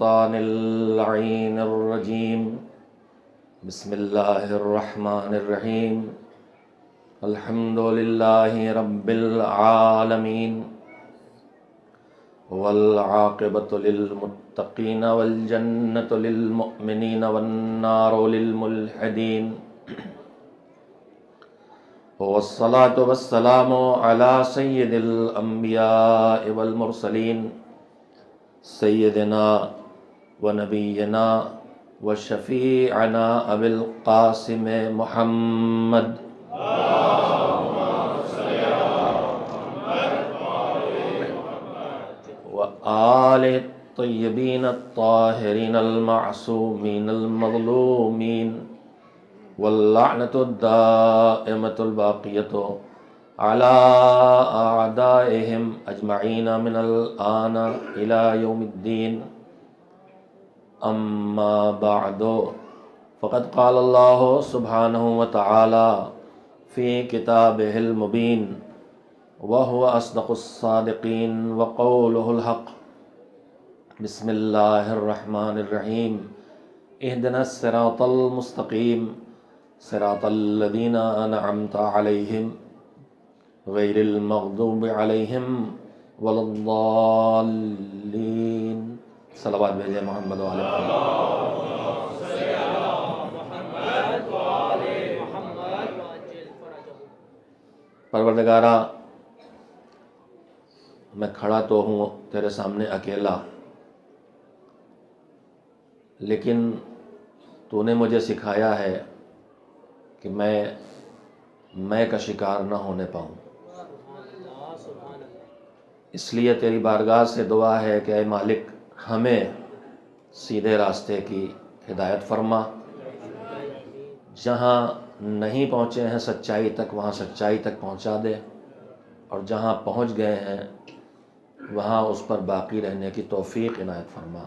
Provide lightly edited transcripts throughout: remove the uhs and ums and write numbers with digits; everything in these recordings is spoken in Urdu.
الشيطان اللعين الرجيم بسم الله الرحمن الرحيم الحمد لله رب العالمين والعاقبة للمتقين والجنة للمؤمنين والنار للملحدين والصلاة والسلام على سيد الأنبياء والمرسلين سيدنا ونبينا وشفيعنا أبي القاسم محمد وآل الطيبين الطاهرين المعصومين المظلومين واللعنة الدائمة الباقية على أعدائهم أجمعين من الآن إلى يوم الدين أما بعد فقد قال الله سبحانه وتعالى في كتابه المبين وهو أصدق الصادقين وقوله الحق بسم الله الرحمن الرحيم اهدنا الصراط المستقيم صراط الذين أنعمت عليهم غير المغضوب عليهم ولا الضالين صلوات بھیجے محمد وعلى پروردگارا میں کھڑا تو ہوں تیرے سامنے اکیلا، لیکن تو نے مجھے سکھایا ہے کہ میں کا شکار نہ ہونے پاؤں، اس لیے تیری بارگاہ سے دعا ہے کہ اے مالک ہمیں سیدھے راستے کی ہدایت فرما، جہاں نہیں پہنچے ہیں سچائی تک وہاں سچائی تک پہنچا دے، اور جہاں پہنچ گئے ہیں وہاں اس پر باقی رہنے کی توفیق عنایت فرما۔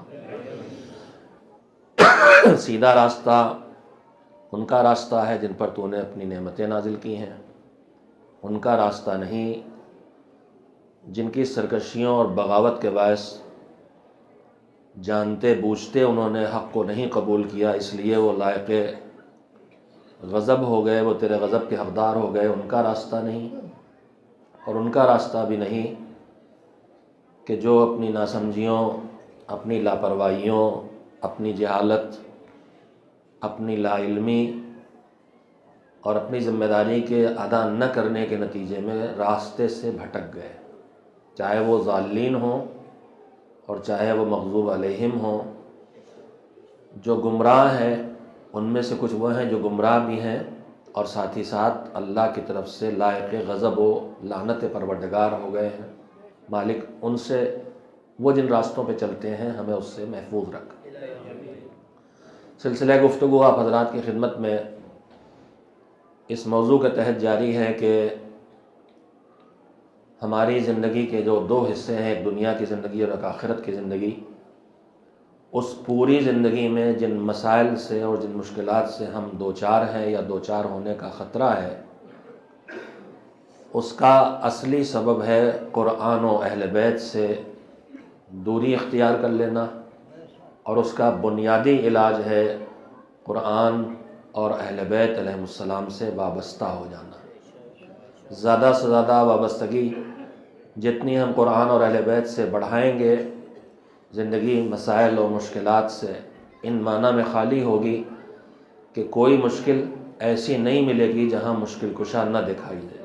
سیدھا راستہ ان کا راستہ ہے جن پر تو نے اپنی نعمتیں نازل کی ہیں، ان کا راستہ نہیں جن کی سرکشیوں اور بغاوت کے باعث جانتے بوجھتے انہوں نے حق کو نہیں قبول کیا، اس لیے وہ لائق غضب ہو گئے، وہ تیرے غضب کے حقدار ہو گئے۔ ان کا راستہ نہیں، اور ان کا راستہ بھی نہیں کہ جو اپنی ناسمجھیوں، اپنی لاپرواہیوں، اپنی جہالت، اپنی لا علمی اور اپنی ذمہ داری کے ادا نہ کرنے کے نتیجے میں راستے سے بھٹک گئے، چاہے وہ ضالین ہوں اور چاہے وہ مغضوب علیہم ہوں۔ جو گمراہ ہیں ان میں سے کچھ وہ ہیں جو گمراہ بھی ہیں، اور ساتھ ہی ساتھ اللہ کی طرف سے لائق غضب و لعنت پروردگار ہو گئے ہیں۔ مالک ان سے، وہ جن راستوں پہ چلتے ہیں ہمیں اس سے محفوظ رکھ۔ سلسلہ گفتگو آپ حضرات کی خدمت میں اس موضوع کے تحت جاری ہے کہ ہماری زندگی کے جو دو حصے ہیں، ایک دنیا کی زندگی اور ایک آخرت کی زندگی، اس پوری زندگی میں جن مسائل سے اور جن مشکلات سے ہم دوچار ہیں یا دوچار ہونے کا خطرہ ہے، اس کا اصلی سبب ہے قرآن و اہل بیت سے دوری اختیار کر لینا، اور اس کا بنیادی علاج ہے قرآن اور اہل بیت علیہ السلام سے وابستہ ہو جانا۔ زیادہ سے زیادہ وابستگی جتنی ہم قرآن اور اہل بیت سے بڑھائیں گے، زندگی مسائل و مشکلات سے ان معنی میں خالی ہوگی کہ کوئی مشکل ایسی نہیں ملے گی جہاں مشکل کشا نہ دکھائی دے،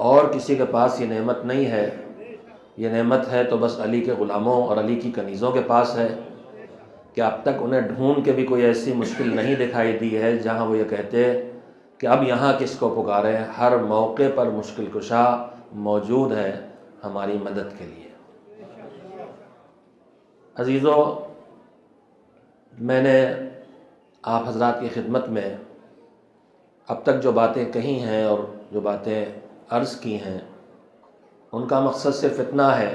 اور کسی کے پاس یہ نعمت نہیں ہے۔ یہ نعمت ہے تو بس علی کے غلاموں اور علی کی کنیزوں کے پاس ہے کہ اب تک انہیں ڈھونڈ کے بھی کوئی ایسی مشکل نہیں دکھائی دی ہے جہاں وہ یہ کہتے کہ اب یہاں کس کو پکاریں۔ ہر موقع پر مشکل کشا موجود ہے ہماری مدد کے لیے۔ عزیزو، میں نے آپ حضرات کی خدمت میں اب تک جو باتیں کہی ہیں اور جو باتیں عرض کی ہیں، ان کا مقصد صرف اتنا ہے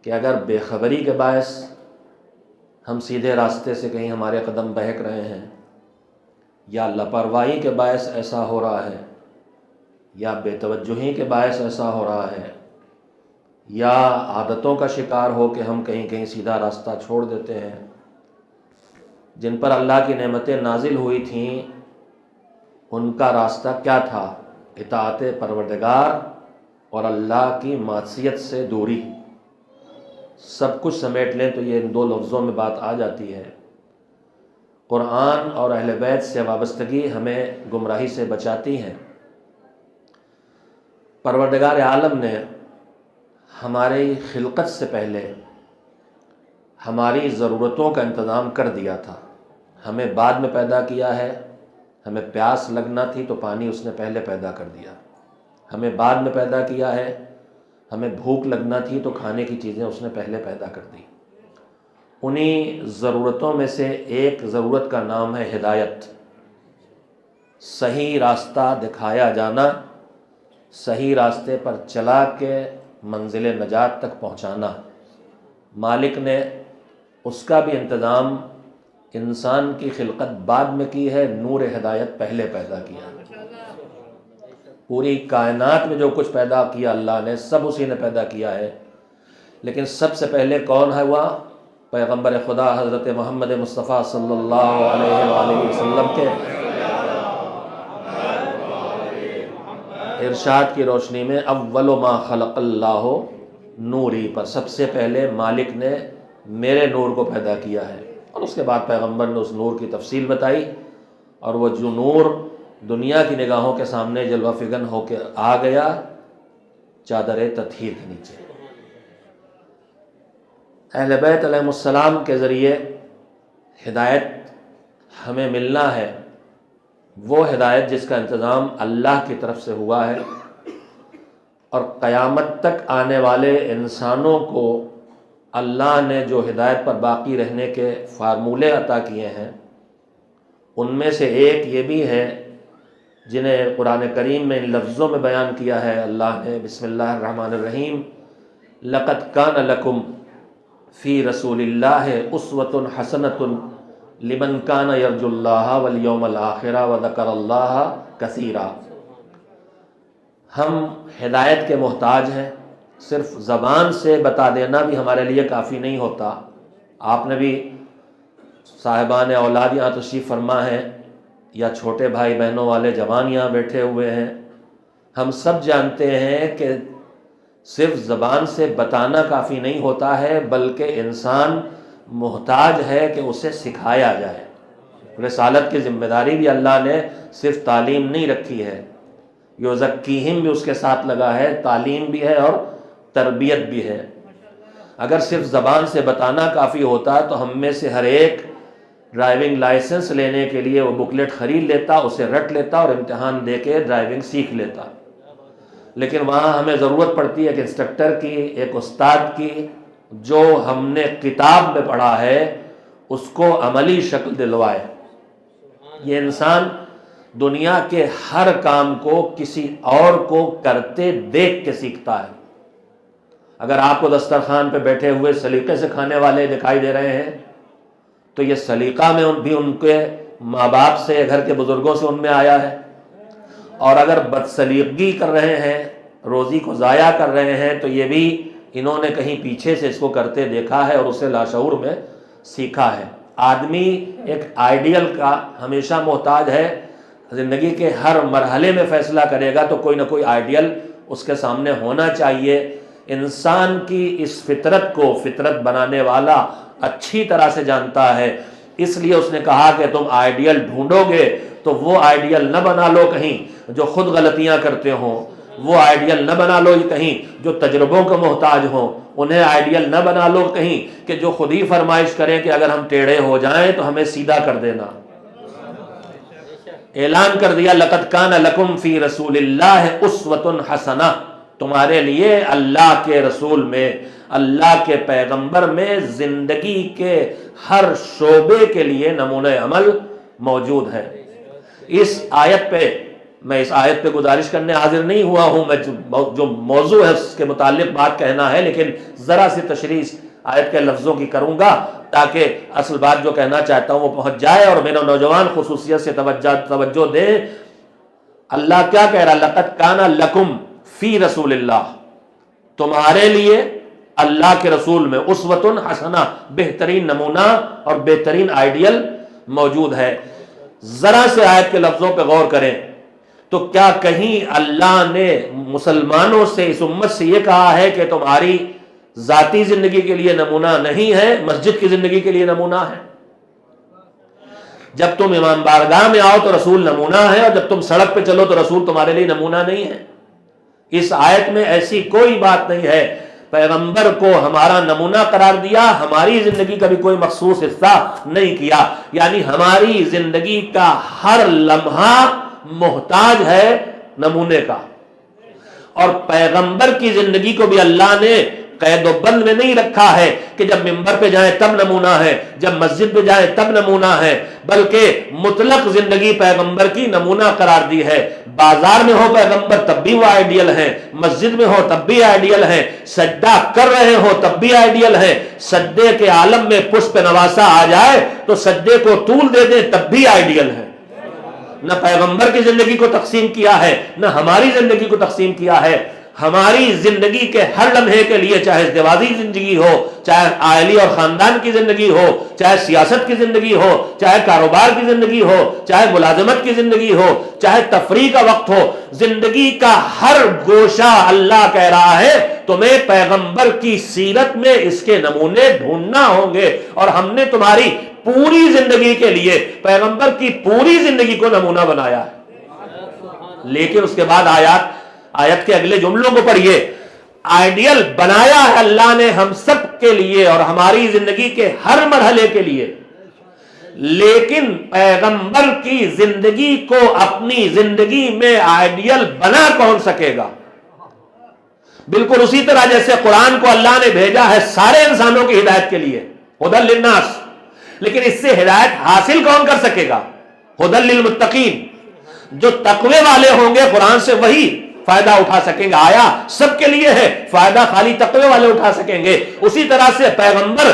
کہ اگر بے خبری کے باعث ہم سیدھے راستے سے کہیں ہمارے قدم بہک رہے ہیں، یا لاپرواہی کے باعث ایسا ہو رہا ہے، یا بے توجہی کے باعث ایسا ہو رہا ہے، یا عادتوں کا شکار ہو کہ ہم کہیں کہیں سیدھا راستہ چھوڑ دیتے ہیں۔ جن پر اللہ کی نعمتیں نازل ہوئی تھیں ان کا راستہ کیا تھا؟ اطاعت پروردگار اور اللہ کی معصیت سے دوری۔ سب کچھ سمیٹ لیں تو یہ ان دو لفظوں میں بات آ جاتی ہے۔ قرآن اور اہل بیت سے وابستگی ہمیں گمراہی سے بچاتی ہے۔ پروردگار عالم نے ہماری خلقت سے پہلے ہماری ضرورتوں کا انتظام کر دیا تھا۔ ہمیں بعد میں پیدا کیا ہے۔ ہمیں پیاس لگنا تھی تو پانی اس نے پہلے پیدا کر دیا۔ ہمیں بعد میں پیدا کیا ہے۔ ہمیں بھوک لگنا تھی تو کھانے کی چیزیں اس نے پہلے پیدا کر دی۔ انہی ضرورتوں میں سے ایک ضرورت کا نام ہے ہدایت، صحیح راستہ دکھایا جانا، صحیح راستے پر چلا کے منزل نجات تک پہنچانا۔ مالک نے اس کا بھی انتظام انسان کی خلقت بعد میں کی ہے، نور ہدایت پہلے پیدا کیا۔ پوری کائنات میں جو کچھ پیدا کیا اللہ نے سب اسی نے پیدا کیا ہے، لیکن سب سے پہلے کون ہے ہوا؟ پیغمبر خدا حضرت محمد مصطفیٰ صلی اللہ علیہ وآلہ وسلم کے ارشاد کی روشنی میں اول ما خلق اللہ نوری پر سب سے پہلے مالک نے میرے نور کو پیدا کیا ہے، اور اس کے بعد پیغمبر نے اس نور کی تفصیل بتائی، اور وہ جو نور دنیا کی نگاہوں کے سامنے جلوہ فگن ہو کے آ گیا چادر تطہیر کے نیچے۔ اہل بیت علیہ السلام کے ذریعے ہدایت ہمیں ملنا ہے، وہ ہدایت جس کا انتظام اللہ کی طرف سے ہوا ہے، اور قیامت تک آنے والے انسانوں کو اللہ نے جو ہدایت پر باقی رہنے کے فارمولے عطا کیے ہیں ان میں سے ایک یہ بھی ہے جنہیں قرآن کریم میں ان لفظوں میں بیان کیا ہے اللہ نے، بسم اللہ الرحمن الرحیم، لقد کان لکم فی رسول اللہ اسوۃ حسنۃ لمن کان یرجو اللہ والیوم الآخر وذکر اللہ کثیرا۔ ہم ہدایت کے محتاج ہیں، صرف زبان سے بتا دینا بھی ہمارے لیے کافی نہیں ہوتا۔ آپ نے بھی صاحبان اولاد یہاں تشریف فرما ہے، یا چھوٹے بھائی بہنوں والے جوان یہاں بیٹھے ہوئے ہیں، ہم سب جانتے ہیں کہ صرف زبان سے بتانا کافی نہیں ہوتا ہے، بلکہ انسان محتاج ہے کہ اسے سکھایا جائے۔ رسالت کی ذمہ داری بھی اللہ نے صرف تعلیم نہیں رکھی ہے، یزکیہم بھی اس کے ساتھ لگا ہے، تعلیم بھی ہے اور تربیت بھی ہے۔ اگر صرف زبان سے بتانا کافی ہوتا تو ہم میں سے ہر ایک ڈرائیونگ لائسنس لینے کے لیے وہ بکلیٹ خرید لیتا، اسے رٹ لیتا اور امتحان دے کے ڈرائیونگ سیکھ لیتا، لیکن وہاں ہمیں ضرورت پڑتی ہے ایک انسٹرکٹر کی، ایک استاد کی، جو ہم نے کتاب میں پڑھا ہے اس کو عملی شکل دلوائے۔ یہ انسان دنیا کے ہر کام کو کسی اور کو کرتے دیکھ کے سیکھتا ہے۔ اگر آپ کو دسترخوان پہ بیٹھے ہوئے سلیقے سے کھانے والے دکھائی دے رہے ہیں تو یہ سلیقہ میں بھی ان کے ماں باپ سے، گھر کے بزرگوں سے ان میں آیا ہے، اور اگر بدسلیقگی کر رہے ہیں، روزی کو ضائع کر رہے ہیں تو یہ بھی انہوں نے کہیں پیچھے سے اس کو کرتے دیکھا ہے اور اسے لاشعور میں سیکھا ہے۔ آدمی ایک آئیڈیل کا ہمیشہ محتاج ہے، زندگی کے ہر مرحلے میں فیصلہ کرے گا تو کوئی نہ کوئی آئیڈیل اس کے سامنے ہونا چاہیے۔ انسان کی اس فطرت کو فطرت بنانے والا اچھی طرح سے جانتا ہے، اس لیے اس نے کہا کہ تم آئیڈیل ڈھونڈو گے تو وہ آئیڈیل نہ بنا لو کہیں جو خود غلطیاں کرتے ہوں، وہ آئیڈیل نہ بنا لو کہیں جو تجربوں کا محتاج ہوں، انہیں آئیڈیل نہ بنا لو کہیں کہ جو خود ہی فرمائش کریں کہ اگر ہم ٹیڑھے ہو جائیں تو ہمیں سیدھا کر دینا۔ اعلان کر دیا لقد کان لکم فی رسول اللہ اسوۃ حسنہ، تمہارے لیے اللہ کے رسول میں، اللہ کے پیغمبر میں زندگی کے ہر شعبے کے لیے نمونہ عمل موجود ہے۔ اس آیت پہ میں اس آیت پہ گزارش کرنے حاضر نہیں ہوا ہوں، میں جو موضوع ہے اس کے متعلق بات کہنا ہے، لیکن ذرا سی تشریح آیت کے لفظوں کی کروں گا تاکہ اصل بات جو کہنا چاہتا ہوں وہ پہنچ جائے اور میرا نوجوان خصوصیت سے توجہ دے۔ اللہ کیا کہہ رہا؟ لقد کان لکم فی رسول اللہ، تمہارے لیے اللہ کے رسول میں اسوۃ حسنہ، بہترین نمونہ اور بہترین آئیڈیل موجود ہے۔ ذرا سے آیت کے لفظوں پہ غور کریں تو کیا کہیں اللہ نے مسلمانوں سے، اس امت سے یہ کہا ہے کہ تمہاری ذاتی زندگی کے لیے نمونہ نہیں ہے، مسجد کی زندگی کے لیے نمونہ ہے؟ جب تم امام بارگاہ میں آؤ تو رسول نمونہ ہے، اور جب تم سڑک پہ چلو تو رسول تمہارے لیے نمونہ نہیں ہے۔ اس آیت میں ایسی کوئی بات نہیں ہے۔ پیغمبر کو ہمارا نمونہ قرار دیا، ہماری زندگی کا بھی کوئی مخصوص حصہ نہیں کیا، یعنی ہماری زندگی کا ہر لمحہ محتاج ہے نمونے کا۔ اور پیغمبر کی زندگی کو بھی اللہ نے قید و بند میں نہیں رکھا ہے کہ جب ممبر پہ جائیں تب نمونہ ہے، جب مسجد پہ جائیں تب نمونہ ہے، بلکہ مطلق زندگی پیغمبر کی نمونہ قرار دی ہے۔ بازار میں ہو پیغمبر تب بھی وہ آئیڈیل ہیں، مسجد میں ہو تب بھی آئیڈیل ہیں، سجدہ کر رہے ہو تب بھی آئیڈیل ہیں، سجدے کے عالم میں پشپ نواسا آ جائے تو سجدے کو طول دے دیں تب بھی آئیڈیل ہے۔ نہ پیغمبر کی زندگی کو تقسیم کیا ہے، نہ ہماری زندگی کو تقسیم کیا ہے۔ ہماری زندگی کے ہر لمحے کے لیے، چاہے ازدواجی زندگی ہو، چاہے عائلی اور خاندان کی زندگی ہو، چاہے سیاست کی زندگی ہو، چاہے کاروبار کی زندگی ہو، چاہے ملازمت کی زندگی ہو، چاہے تفریح کا وقت ہو، زندگی کا ہر گوشہ اللہ کہہ رہا ہے تمہیں پیغمبر کی سیرت میں اس کے نمونے ڈھونڈنا ہوں گے، اور ہم نے تمہاری پوری زندگی کے لیے پیغمبر کی پوری زندگی کو نمونہ بنایا ہے۔ لیکن اس کے بعد آیت کے اگلے جملوں کو پڑھیے، آئیڈیل بنایا ہے اللہ نے ہم سب کے لیے اور ہماری زندگی کے ہر مرحلے کے لیے، لیکن پیغمبر کی زندگی کو اپنی زندگی میں آئیڈیل بنا کون سکے گا؟ بالکل اسی طرح جیسے قرآن کو اللہ نے بھیجا ہے سارے انسانوں کی ہدایت کے لیے، ہدی للناس، لیکن اس سے ہدایت حاصل کون کر سکے گا؟ ہدی للمتقین، جو تقوی والے ہوں گے قرآن سے وہی فائدہ اٹھا سکیں گے۔ آیا سب کے لیے ہے، فائدہ خالی تقوی والے اٹھا سکیں گے۔ اسی طرح سے پیغمبر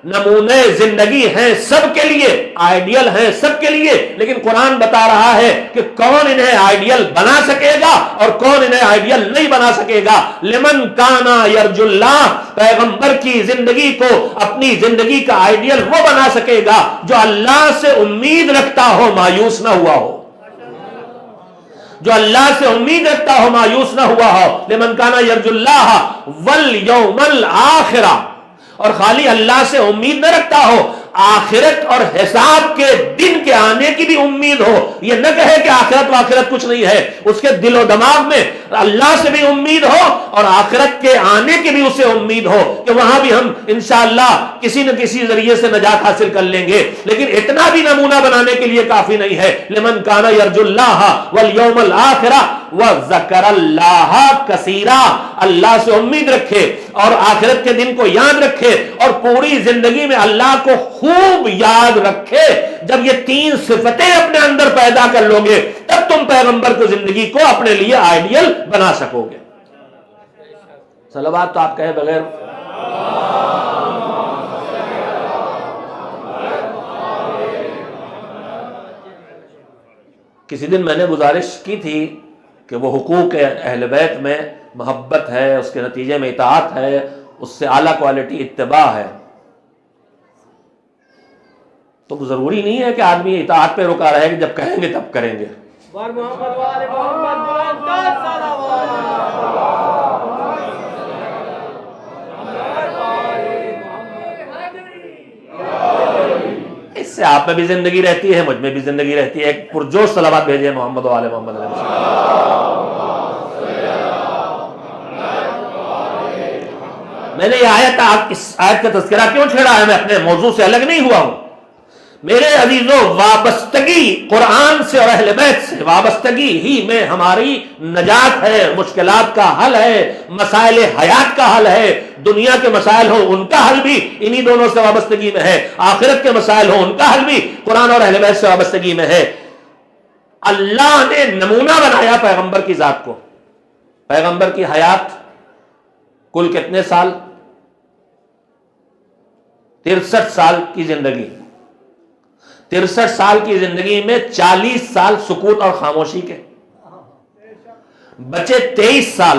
نمونے زندگی ہیں سب کے لیے، آئیڈیل ہیں سب کے لیے، لیکن قرآن بتا رہا ہے کہ کون انہیں آئیڈیل بنا سکے گا اور کون انہیں آئیڈیل نہیں بنا سکے گا۔ لمن کانا یرجو اللہ، پیغمبر کی زندگی کو اپنی زندگی کا آئیڈیل وہ بنا سکے گا جو اللہ سے امید رکھتا ہو، مایوس نہ ہوا ہو، جو اللہ سے امید رکھتا ہو، مایوس نہ ہوا ہو۔ لمن کانا یرجو اللہ والیوم الآخرہ، اور خالی اللہ سے امید نہ رکھتا ہو، آخرت اور حساب کے دن کے آنے کی بھی امید ہو۔ یہ نہ کہے کہ آخرت و آخرت کچھ نہیں ہے، اس کے دل و دماغ میں اللہ سے بھی امید ہو اور آخرت کے آنے کی بھی اسے امید ہو کہ وہاں بھی ہم انشاءاللہ کسی نہ کسی ذریعے سے نجات حاصل کر لیں گے۔ لیکن اتنا بھی نمونہ بنانے کے لیے کافی نہیں ہے۔ لمن کان یرجو اللہ والیوم الآخرہ وذکر اللہ کثیرا، اللہ سے امید رکھے اور آخرت کے دن کو یاد رکھے اور پوری زندگی میں اللہ کو خوب یاد رکھے۔ جب یہ تین صفتیں اپنے اندر پیدا کر لو گے تب تم پیغمبر کو زندگی کو اپنے لیے آئیڈیل بنا سکو گے۔ صلوات تو آپ کہے بغیر کسی دن میں نے گزارش کی تھی کہ وہ حقوق اہل بیت میں محبت ہے، اس کے نتیجے میں اطاعت ہے، اس سے اعلیٰ کوالٹی اتباع ہے۔ تو ضروری نہیں ہے کہ آدمی اطاعت پہ رکا رہے کہ جب کہیں گے تب کریں گے۔ اس سے آپ میں بھی زندگی رہتی ہے، مجھ میں بھی زندگی رہتی ہے۔ ایک پرجوش صلوات بھیجے محمد و آل محمد علیہ وسلم۔ میں نے یہ اس آیت کا تذکرہ کیوں چھیڑا ہے؟ میں اپنے موضوع سے الگ نہیں ہوا ہوں میرے عزیزوں۔ وابستگی قرآن سے اور اہل بیت سے، وابستگی ہی میں ہماری نجات ہے، مشکلات کا حل ہے، مسائل حیات کا حل ہے۔ دنیا کے مسائل ہو ان کا حل بھی انہی دونوں سے وابستگی میں ہے، آخرت کے مسائل ہو ان کا حل بھی قرآن اور اہل بیت سے وابستگی میں ہے۔ اللہ نے نمونہ بنایا پیغمبر کی ذات کو۔ پیغمبر کی حیات کل کتنے سال؟ 63 سال کی زندگی۔ 63 سال کی زندگی میں 40 سال سکوت اور خاموشی کے، بچے 23 سال۔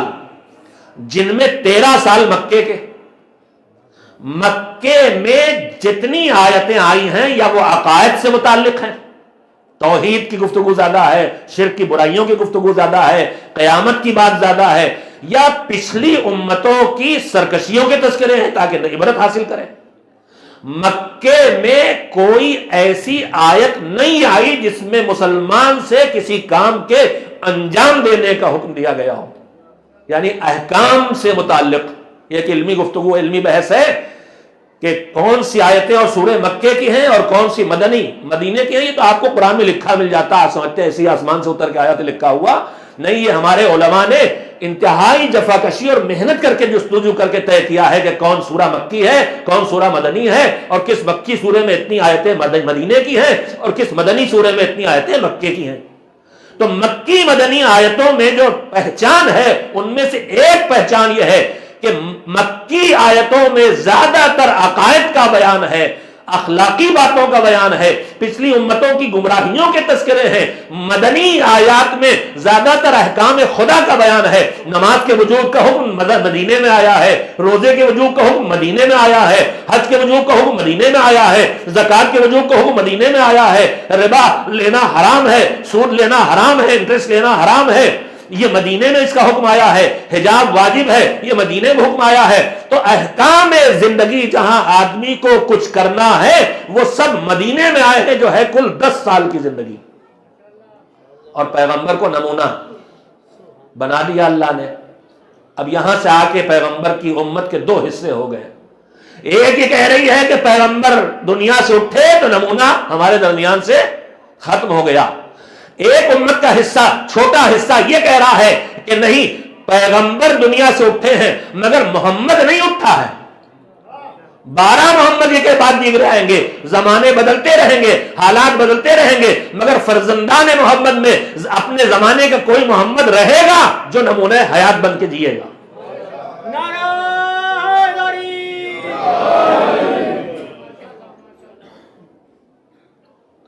جن میں 13 سال مکے کے. مکے میں جتنی آیتیں آئی ہیں یا وہ عقائد سے متعلق ہیں, توحید کی گفتگو زیادہ ہے, شرک کی برائیوں کی گفتگو زیادہ ہے, قیامت کی بات زیادہ ہے, یا پچھلی امتوں کی سرکشیوں کے تذکرے ہیں تاکہ عبرت حاصل کریں. مکے میں کوئی ایسی آیت نہیں آئی جس میں مسلمان سے کسی کام کے انجام دینے کا حکم دیا گیا ہو. یعنی احکام سے متعلق یہ ایک علمی گفتگو, علمی بحث ہے کہ کون سی آیتیں اور سورہ مکے کی ہیں اور کون سی مدینے کی ہیں. یہ تو آپ کو قرآن میں لکھا مل جاتا, آپ سمجھتے ہیں ایسی آسمان سے اتر کے آیا تو لکھا ہوا نہیں. یہ ہمارے علماء نے انتہائی جفاکشی اور محنت کر کے جستجو کر کے طے کیا ہے کہ کون سورہ مکی ہے, کون سورہ مدنی ہے, اور کس مکی سورہ میں اتنی آیتیں مدینے کی ہیں اور کس مدنی سورہ میں اتنی آیتیں مکے کی ہیں. تو مکی مدنی آیتوں میں جو پہچان ہے ان میں سے ایک پہچان یہ ہے کہ مکی آیتوں میں زیادہ تر عقائد کا بیان ہے, اخلاقی باتوں کا بیان ہے, پچھلی امتوں کی گمراہیوں کے تذکرے ہیں. مدنی آیات میں زیادہ تر احکام خدا کا بیان ہے. نماز کے وجوب کا حکم مدینے میں آیا ہے, روزے کے وجوب کا حکم مدینے میں آیا ہے, حج کے وجوب کا حکم مدینے میں آیا ہے, زکات کے وجوب کا حکم مدینے میں آیا ہے, ربا لینا حرام ہے, سود لینا حرام ہے, انٹرسٹ لینا حرام ہے, یہ مدینے میں اس کا حکم آیا ہے, حجاب واجب ہے, یہ مدینے میں حکم آیا ہے. تو احکام زندگی جہاں آدمی کو کچھ کرنا ہے وہ سب مدینے میں آئے ہیں, جو ہے کل 10 سال کی زندگی. اور پیغمبر کو نمونہ بنا دیا اللہ نے. اب یہاں سے آ کے پیغمبر کی امت کے 2 حصے ہو گئے. ایک یہ کہہ رہی ہے کہ پیغمبر دنیا سے اٹھے تو نمونہ ہمارے درمیان سے ختم ہو گیا. ایک امت کا حصہ, چھوٹا حصہ, یہ کہہ رہا ہے کہ نہیں, پیغمبر دنیا سے اٹھے ہیں مگر محمد نہیں اٹھا ہے. 12 محمد یہ کے بعد دیگر آئیں گے, زمانے بدلتے رہیں گے, حالات بدلتے رہیں گے, مگر فرزندان محمد میں اپنے زمانے کا کوئی محمد رہے گا جو نمونہ حیات بن کے جیے گا.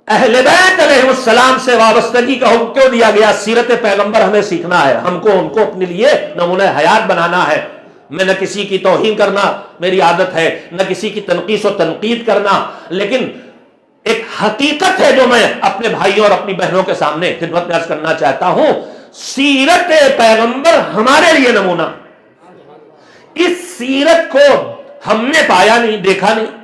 اہل بیت علیہ السلام سے وابستگی کا حکم کیوں دیا گیا؟ سیرت پیغمبر ہمیں سیکھنا ہے, ہم کو ان کو اپنے لیے نمونہ حیات بنانا ہے. میں نہ کسی کی توہین کرنا میری عادت ہے, نہ کسی کی تنقیص و تنقید کرنا, لیکن ایک حقیقت ہے جو میں اپنے بھائیوں اور اپنی بہنوں کے سامنے خدمت میں عرض کرنا چاہتا ہوں. سیرت پیغمبر ہمارے لیے نمونہ. اس سیرت کو ہم نے پایا نہیں, دیکھا نہیں.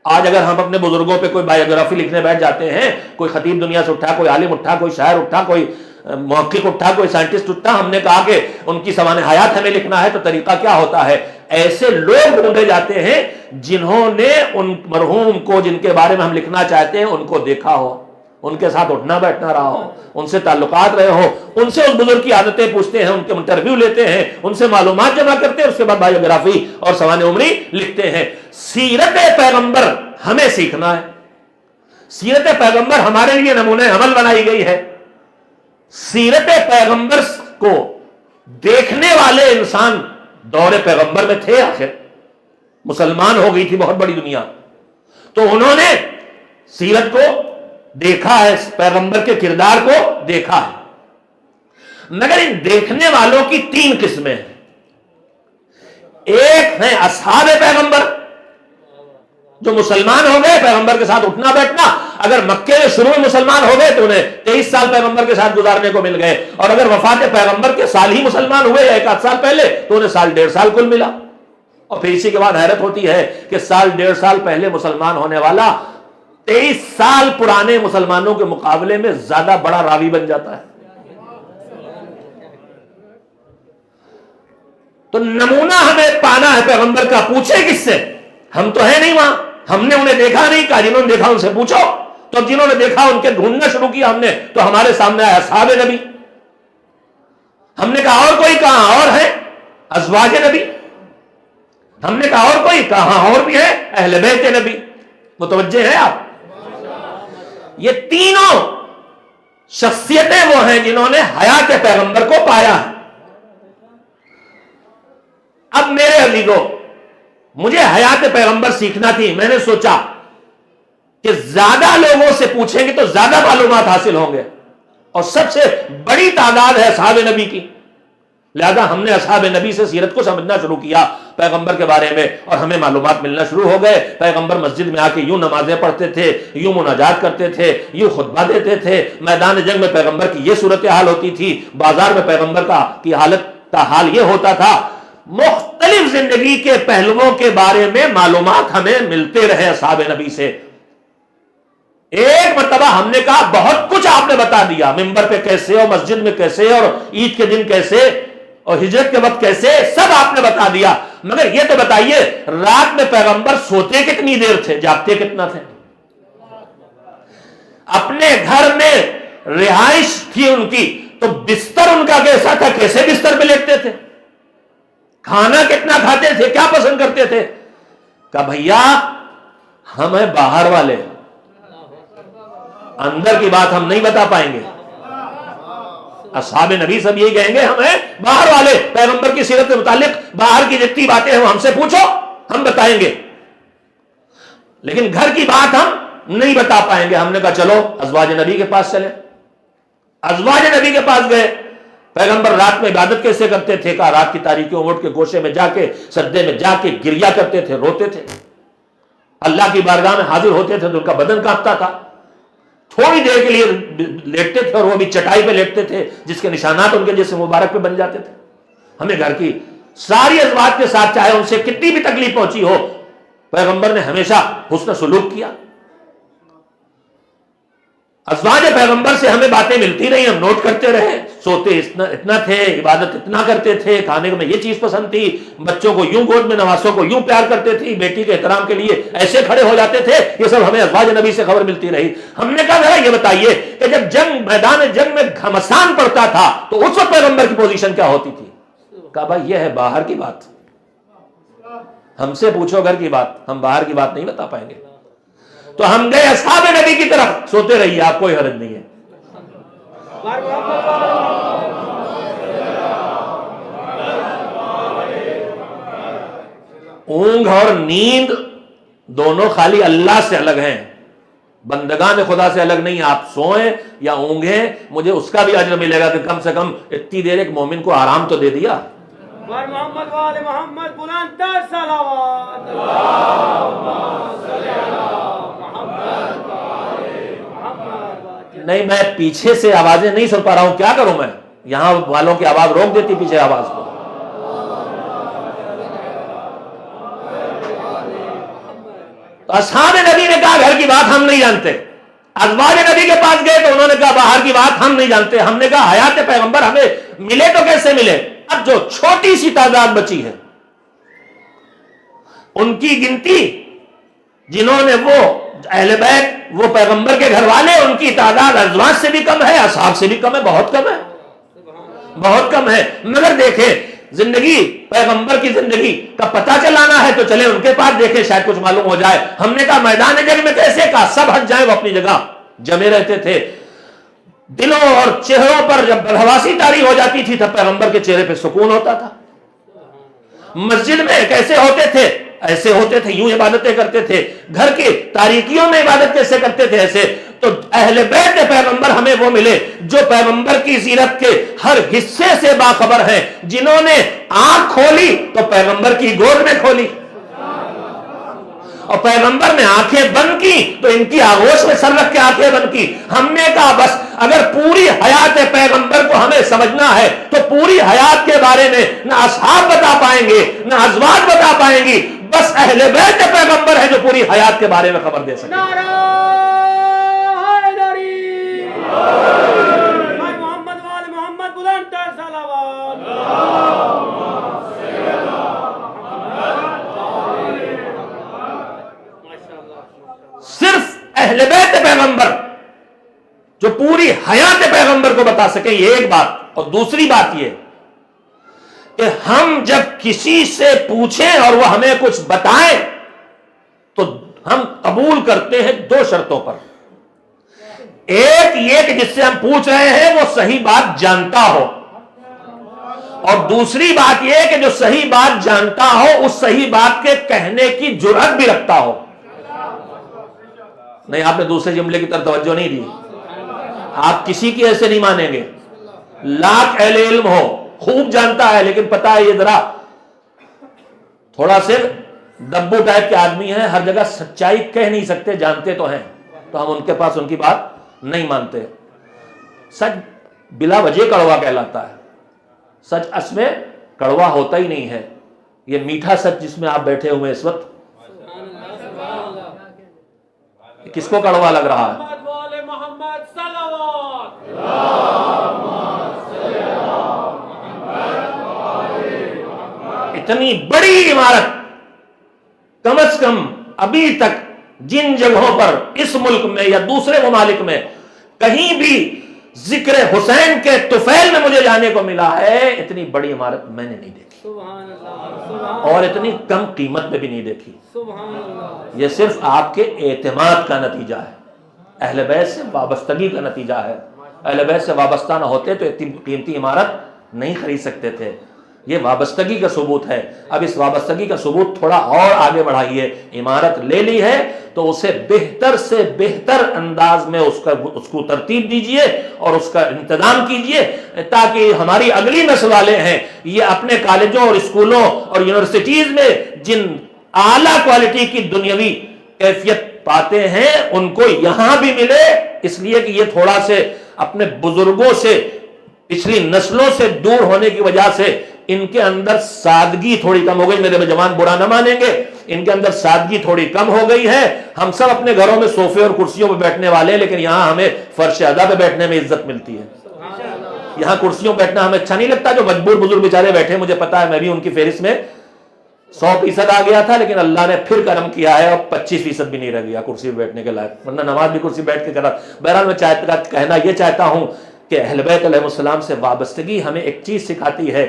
آج اگر ہم اپنے بزرگوں پہ کوئی بایوگرافی لکھنے بیٹھ جاتے ہیں, کوئی خطیب دنیا سے اٹھا, کوئی عالم اٹھا, کوئی شاعر اٹھا, کوئی محقق اٹھا, کوئی سائنٹسٹ اٹھا, ہم نے کہا کہ ان کی سوانح حیات ہمیں لکھنا ہے, تو طریقہ کیا ہوتا ہے؟ ایسے لوگ ڈھونڈے جاتے ہیں جنہوں نے ان مرحوم کو جن کے بارے میں ہم لکھنا چاہتے ہیں ان کو دیکھا ہو, ان کے ساتھ اٹھنا بیٹھنا رہا ہو, ان سے تعلقات رہے ہو, ان سے اس بزرگ کی عادتیں پوچھتے ہیں, ان کے انٹرویو لیتے ہیں, ان سے معلومات جمع کرتے ہیں, اس کے بعد بایوگرافی اور سوانح عمری لکھتے ہیں. سیرت پیغمبر ہمیں سیکھنا ہے. سیرت پیغمبر ہمارے لیے نمونہ عمل بنائی گئی ہے. سیرت پیغمبر کو دیکھنے والے انسان دور پیغمبر میں تھے. آخر مسلمان ہو گئی تھی بہت بڑی دنیا, تو انہوں نے سیرت کو دیکھا ہے, پیغمبر کے کردار کو دیکھا ہے. مگر ان دیکھنے والوں کی 3 قسمیں ہیں. ایک ہیں اصحاب پیغمبر, جو مسلمان ہو گئے, پیغمبر کے ساتھ اٹھنا بیٹھنا. اگر مکے میں شروع میں مسلمان ہو گئے تو انہیں 23 سال پیغمبر کے ساتھ گزارنے کو مل گئے, اور اگر وفات پیغمبر کے سال ہی مسلمان ہوئے یا 1 سال پہلے تو انہیں 1.5 سال کل ملا. اور پھر اسی کے بعد حیرت ہوتی ہے کہ 1.5 سال پہلے مسلمان ہونے والا 23 سال پرانے مسلمانوں کے مقابلے میں زیادہ بڑا راوی بن جاتا ہے. تو نمونہ ہمیں پانا ہے پیغمبر کا. پوچھے کس سے؟ ہم تو ہیں نہیں وہاں, ہم نے انہیں دیکھا نہیں. کہا جنہوں نے دیکھا ان سے پوچھو. تو جنہوں نے دیکھا ان کے ڈھونڈنا شروع کیا ہم نے, تو ہمارے سامنے آیا اصحاب نبی. ہم نے کہا اور کوئی, کہاں اور ہے ازواج نبی. ہم نے کہا اور کوئی, کہاں اور بھی ہے اہل بیت نبی. متوجہ ہیں آپ؟ یہ تینوں شخصیتیں وہ ہیں جنہوں نے حیات پیغمبر کو پایا ہے. اب میرے عزیزو, مجھے حیات پیغمبر سیکھنا تھی. میں نے سوچا کہ زیادہ لوگوں سے پوچھیں گے تو زیادہ معلومات حاصل ہوں گے, اور سب سے بڑی تعداد ہے اصحاب نبی کی. لہذا ہم نے اصحاب نبی سے سیرت کو سمجھنا شروع کیا پیغمبر کے بارے میں، اور ہمیں معلومات ملنا شروع ہو گئے۔ پیغمبر مسجد میں آ کے یوں نمازیں پڑھتے تھے، یوں مناجات کرتے تھے، یوں خطبہ دیتے تھے، میدان جنگ میں پیغمبر کی یہ صورتحال ہوتی تھی، بازار میں پیغمبر کی حالت کا حال یہ ہوتا تھا۔ مختلف زندگی کے پہلوؤں کے بارے میں معلومات ہمیں ملتے رہے اصحاب نبی سے۔ ایک مرتبہ ہم نے کہا بہت کچھ آپ نے بتا دیا، ممبر پہ کیسے اور مسجد میں کیسے اور عید کے دن کیسے اور ہجرت کے وقت کیسے، سب آپ نے بتا دیا، مگر یہ تو بتائیے رات میں پیغمبر سوتے کتنی دیر تھے، جاگتے کتنا تھے؟ اپنے گھر میں رہائش تھی ان کی تو بستر ان کا کیسا تھا، کیسے بستر پہ لیٹتے تھے، کھانا کتنا کھاتے تھے، کیا پسند کرتے تھے؟ کہا بھیا ہم ہیں باہر والے، اندر کی بات ہم نہیں بتا پائیں گے۔ اصحاب نبی سب یہی کہیں گے ہم ہیں باہر والے، پیغمبر کی سیرت کے متعلق باہر کی جتنی باتیں ہیں ہم سے پوچھو ہم بتائیں گے، لیکن گھر کی بات ہم نہیں بتا پائیں گے۔ ہم نے کہا چلو ازواج نبی کے پاس چلے، ازواج نبی کے پاس گئے۔ پیغمبر رات میں عبادت کیسے کرتے تھے؟ کہا رات کی تاریکیوں میں اٹھ کے گوشے میں جا کے سجدے میں جا کے گریا کرتے تھے، روتے تھے، اللہ کی بارگاہ میں حاضر ہوتے تھے تو ان کا بدن کانپتا تھا، تھوڑی دیر کے لیے لیٹتے تھے اور وہ بھی چٹائی پہ لیٹتے تھے جس کے نشانات ان کے جسم مبارک پہ بن جاتے تھے۔ ہمیں گھر کی ساری ازواج کے ساتھ چاہے ان سے کتنی بھی تکلیف پہنچی ہو، پیغمبر نے ہمیشہ حسن سلوک کیا۔ ازواج پیغمبر سے ہمیں باتیں ملتی رہی، ہم نوٹ کرتے رہے، سوتے اتنا تھے، عبادت اتنا کرتے تھے، کھانے میں یہ چیز پسند تھی، بچوں کو یوں گود میں، نواسوں کو یوں پیار کرتے تھے، بیٹی کے احترام کے لیے ایسے کھڑے ہو جاتے تھے، یہ سب ہمیں ازواج نبی سے خبر ملتی رہی۔ ہم نے کہا ذرا یہ بتائیے کہ جب میدان جنگ میں گھمسان پڑتا تھا تو اس وقت پیغمبر کی پوزیشن کیا ہوتی تھی؟ کہا بھائی یہ ہے باہر کی بات، ہم سے پوچھو گھر کی بات، ہم باہر کی بات نہیں بتا پائیں گے۔ تو ہم گئے اصحاب نبی کی طرف، سوتے رہیے آپ، کوئی حرج نہیں ہے۔ اونگ اور نیند دونوں خالی اللہ سے الگ ہیں، بندگان خدا سے الگ نہیں۔ آپ سوئیں یا اونگیں، مجھے اس کا بھی اجر ملے گا کہ کم سے کم اتنی دیر ایک مومن کو آرام تو دے دیا۔ محمد والے محمد بلند تر صلوات، نہیں میں پیچھے سے آوازیں نہیں سن پا رہا ہوں، کیا کروں میں؟ یہاں والوں کی آواز روک دیتی پیچھے آواز کو۔ تو اصحاب نبی نے کہا گھر کی بات ہم نہیں جانتے، ازواج نبی کے پاس گئے تو انہوں نے کہا باہر کی بات ہم نہیں جانتے۔ ہم نے کہا حیات پیغمبر ہمیں ملے تو کیسے ملے؟ اب جو چھوٹی سی تعداد بچی ہے ان کی گنتی، جنہوں نے وہ اہل بیت، وہ پیغمبر کے گھر والے، ان کی تعداد ازواج سے بھی کم ہے، اصحاب سے بھی کم ہے، بہت کم ہے، بہت کم ہے۔ مگر دیکھیں زندگی، پیغمبر کی زندگی کا پتہ چلانا ہے تو چلے ان کے پاس دیکھیں، شاید کچھ معلوم ہو جائے۔ ہم نے کہا میدان جنگ میں کیسے؟ کہا سب ہٹ جائیں، وہ اپنی جگہ جمے رہتے تھے۔ دلوں اور چہروں پر جب بدحواسی طاری ہو جاتی تھی تب پیغمبر کے چہرے پہ سکون ہوتا تھا۔ مسجد میں کیسے ہوتے تھے؟ ایسے ہوتے تھے، یوں عبادتیں کرتے تھے۔ گھر کی تاریکیوں میں عبادت کیسے کرتے تھے؟ ایسے۔ تو اہل بیت پیغمبر ہمیں وہ ملے جو پیغمبر کی سیرت کے ہر حصے سے باخبر ہیں، جنہوں نے آنکھ کھولی تو پیغمبر کی گود میں کھولی، اور پیغمبر نے آنکھیں بند کی تو ان کی آغوش میں سر رکھ کے آنکھیں بند کی۔ ہم نے کہا بس اگر پوری حیات پیغمبر کو ہمیں سمجھنا ہے تو پوری حیات کے بارے میں نہ اصحاب بتا پائیں گے نہ ازواج بتا پائیں گی، بس اہل بیت پیغمبر ہے جو پوری حیات کے بارے میں خبر دے سکے۔ محمد والے محمد بلند تر صلوات۔ صرف اہل بیت پیغمبر جو پوری حیات پیغمبر کو بتا سکے، یہ ایک بات۔ اور دوسری بات یہ کہ ہم جب کسی سے پوچھیں اور وہ ہمیں کچھ بتائیں تو ہم قبول کرتے ہیں دو شرطوں پر۔ ایک یہ کہ جس سے ہم پوچھ رہے ہیں وہ صحیح بات جانتا ہو، اور دوسری بات یہ کہ جو صحیح بات جانتا ہو اس صحیح بات کے کہنے کی جرأت بھی رکھتا ہو۔ نہیں، آپ نے دوسرے جملے کی طرف توجہ نہیں دی۔ آپ کسی کی ایسے نہیں مانیں گے، لاکھ اہل علم ہو، خوب جانتا ہے، لیکن پتا ہے یہ ذرا تھوڑا سے دبو ٹائپ کے آدمی ہیں، ہر جگہ سچائی کہہ نہیں سکتے، جانتے تو ہیں، تو ہم ان کے پاس ان کی بات نہیں مانتے۔ سچ بلا وجہ کڑوا کہلاتا ہے، سچ اس میں کڑوا ہوتا ہی نہیں ہے۔ یہ میٹھا سچ جس میں آپ بیٹھے ہوئے اس وقت، کس کو کڑوا لگ رہا ہے؟ محمد صلوات۔ اتنی بڑی عمارت کم از کم ابھی تک جن جگہوں پر اس ملک میں یا دوسرے ممالک میں کہیں بھی ذکر حسین کے طفیل میں مجھے جانے کو ملا ہے، اتنی بڑی عمارت میں نے نہیں دیکھی، سبحان اللہ، اور اتنی کم قیمت میں بھی نہیں دیکھی۔ سبحان اللہ۔ یہ صرف آپ کے اعتماد کا نتیجہ ہے، اہل بیت سے وابستگی کا نتیجہ ہے۔ اہل بیت سے وابستہ نہ ہوتے تو اتنی قیمتی عمارت نہیں خرید سکتے تھے۔ یہ وابستگی کا ثبوت ہے۔ اب اس وابستگی کا ثبوت تھوڑا اور آگے بڑھائیے، عمارت لے لی ہے تو اسے بہتر سے بہتر انداز میں اس کو ترتیب دیجئے اور اس کا انتظام کیجئے، تاکہ ہماری اگلی نسل والے ہیں یہ اپنے کالجوں اور اسکولوں اور یونیورسٹیز میں جن اعلیٰ کوالٹی کی دنیاوی کیفیت پاتے ہیں ان کو یہاں بھی ملے، اس لیے کہ یہ تھوڑا سے اپنے بزرگوں سے پچھلی نسلوں سے دور ہونے کی وجہ سے ان کے اندر سادگی تھوڑی کم ہو گئی۔ میرے جوان برا نہ مانیں گے، ان کے اندر سادگی تھوڑی کم ہو گئی ہے۔ ہم سب اپنے گھروں میں صوفے اور کرسیوں پہ بیٹھنے والے ہیں، لیکن یہاں ہمیں فرش ادا پہ بیٹھنے میں عزت ملتی ہے۔ یہاں کرسیوں پہ بیٹھنا ہمیں اچھا نہیں لگتا۔ جو مجبور بزرگ بیچارے بیٹھے، مجھے پتا ہے میں بھی ان کی فہرست میں 100% آ گیا تھا، لیکن اللہ نے پھر کرم کیا ہے اور 25% بھی نہیں رہ گیا کرسی پہ بیٹھنے کے لائق، ورنہ نماز بھی کرسی بیٹھ کے کرا۔ بہرحال میں کہنا یہ چاہتا ہوں کہ اہل بیت علیہ السلام سے وابستگی ہمیں ایک چیز سکھاتی ہے۔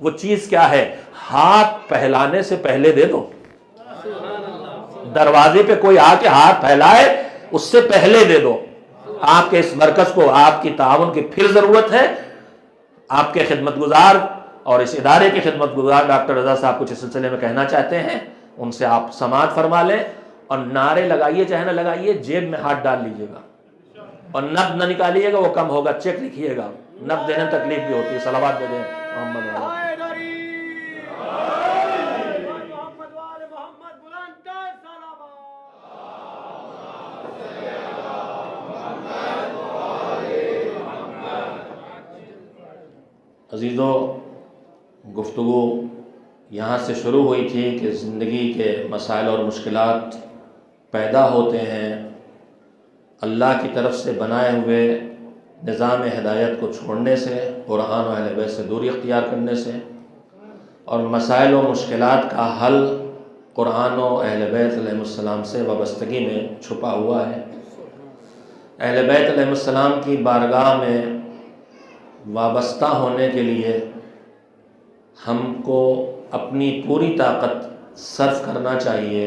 وہ چیز کیا ہے؟ ہاتھ پھیلانے سے پہلے دے دو۔ دروازے پہ کوئی آ کے ہاتھ پھیلائے اس سے پہلے دے دو۔ آپ کے اس مرکز کو آپ کی تعاون کی پھر ضرورت ہے۔ آپ کے خدمت گزار اور اس ادارے کے خدمت گزار ڈاکٹر رضا صاحب کچھ اس سلسلے میں کہنا چاہتے ہیں، ان سے آپ سماعت فرما لیں، اور نعرے لگائیے چاہے نہ لگائیے، جیب میں ہاتھ ڈال لیجئے گا اور نقد نہ نکالیے گا، وہ کم ہوگا، چیک لکھیے گا، نقد دینے میں تکلیف بھی ہوتی ہے۔ صلوات دے دیں محمد علیہ۔ محمد والے محمد بلند تر صلوات۔ عزیزو، گفتگو یہاں سے شروع ہوئی تھی کہ زندگی کے مسائل اور مشکلات پیدا ہوتے ہیں اللہ کی طرف سے بنائے ہوئے نظام ہدایت کو چھوڑنے سے، قرآن و اہل بیت سے دوری اختیار کرنے سے، اور مسائل و مشکلات کا حل قرآن و اہل بیت علیہ السلام سے وابستگی میں چھپا ہوا ہے۔ اہل بیت علیہ السلام کی بارگاہ میں وابستہ ہونے کے لیے ہم کو اپنی پوری طاقت صرف کرنا چاہیے،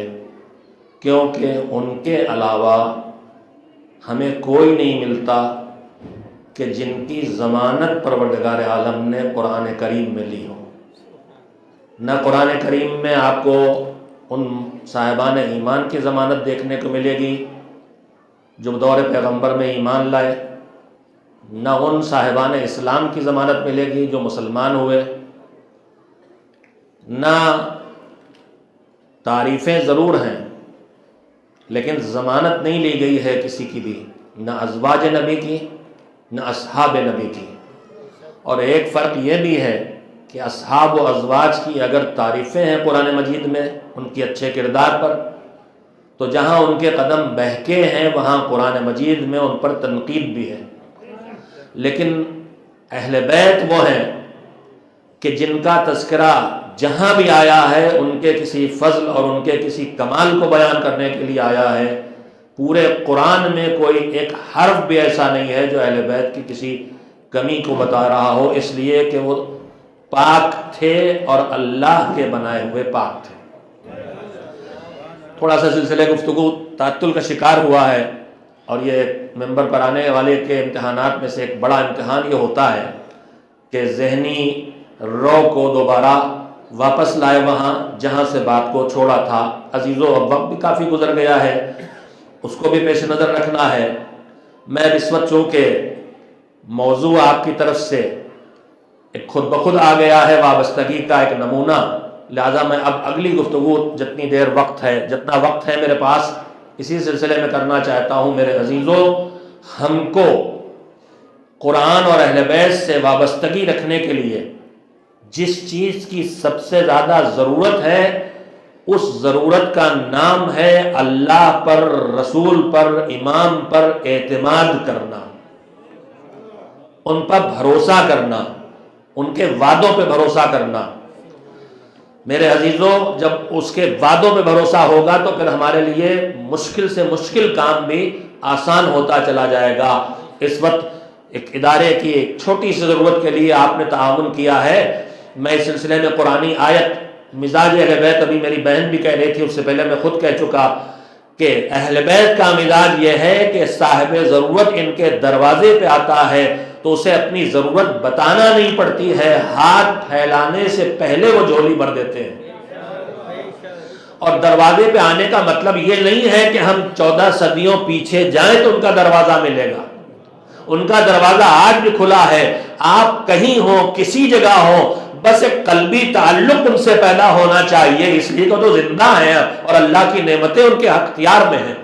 کیونکہ ان کے علاوہ ہمیں کوئی نہیں ملتا کہ جن کی ضمانت پروردگار عالم نے قرآن کریم میں لی ہو۔ نہ قرآن کریم میں آپ کو ان صاحبان ایمان کی ضمانت دیکھنے کو ملے گی جو دور پیغمبر میں ایمان لائے، نہ ان صاحبان اسلام کی ضمانت ملے گی جو مسلمان ہوئے، نہ تعریفیں ضرور ہیں لیکن ضمانت نہیں لی گئی ہے کسی کی بھی، نہ ازواج نبی کی نہ اصحاب نبی کی۔ اور ایک فرق یہ بھی ہے کہ اصحاب و ازواج کی اگر تعریفیں ہیں قرآن مجید میں ان کی اچھے کردار پر، تو جہاں ان کے قدم بہکے ہیں وہاں قرآن مجید میں ان پر تنقید بھی ہے۔ لیکن اہل بیت وہ ہیں کہ جن کا تذکرہ جہاں بھی آیا ہے ان کے کسی فضل اور ان کے کسی کمال کو بیان کرنے کے لیے آیا ہے۔ پورے قرآن میں کوئی ایک حرف بھی ایسا نہیں ہے جو اہل بیت کی کسی کمی کو بتا رہا ہو، اس لیے کہ وہ پاک تھے اور اللہ کے بنائے ہوئے پاک تھے۔ تھوڑا سا سلسلے گفتگو تعطل کا شکار ہوا ہے، اور یہ ممبر پر آنے والے کے امتحانات میں سے ایک بڑا امتحان یہ ہوتا ہے کہ ذہنی رو کو دوبارہ واپس لائے وہاں جہاں سے بات کو چھوڑا تھا۔ عزیزو، اب وقت بھی کافی گزر گیا ہے، اس کو بھی پیش نظر رکھنا ہے۔ میں اس وقت چونکہ موضوع آپ کی طرف سے ایک خود بخود آ گیا ہے وابستگی کا ایک نمونہ. لہٰذا میں اب اگلی گفتگو جتنی دیر وقت ہے، جتنا وقت ہے میرے پاس، اسی سلسلے میں کرنا چاہتا ہوں. میرے عزیزوں، ہم کو قرآن اور اہل بیت سے وابستگی رکھنے کے لیے جس چیز کی سب سے زیادہ ضرورت ہے، اس ضرورت کا نام ہے اللہ پر، رسول پر، امام پر اعتماد کرنا، ان پر بھروسہ کرنا، ان کے وعدوں پہ بھروسہ کرنا. میرے عزیزوں، جب اس کے وعدوں پہ بھروسہ ہوگا تو پھر ہمارے لیے مشکل سے مشکل کام بھی آسان ہوتا چلا جائے گا. اس وقت ایک ادارے کی ایک چھوٹی سی ضرورت کے لیے آپ نے تعاون کیا ہے. میں اس سلسلے میں قرآنی آیت مزاج اہل بیت، ابھی میری بہن بھی کہہ رہی تھی، اس سے پہلے میں خود کہہ چکا کہ اہل بیت کا مزاج یہ ہے کہ صاحب ضرورت ان کے دروازے پہ آتا ہے تو اسے اپنی ضرورت بتانا نہیں پڑتی ہے، ہاتھ پھیلانے سے پہلے وہ جھولی بھر دیتے ہیں. اور دروازے پہ آنے کا مطلب یہ نہیں ہے کہ ہم 14 صدیوں پیچھے جائیں تو ان کا دروازہ ملے گا. ان کا دروازہ آج بھی کھلا ہے. آپ کہیں ہو، کسی جگہ ہو، بس ایک قلبی تعلق ان سے پیدا ہونا چاہیے. اس لیے کہ تو زندہ ہیں اور اللہ کی نعمتیں ان کے اختیار میں ہیں.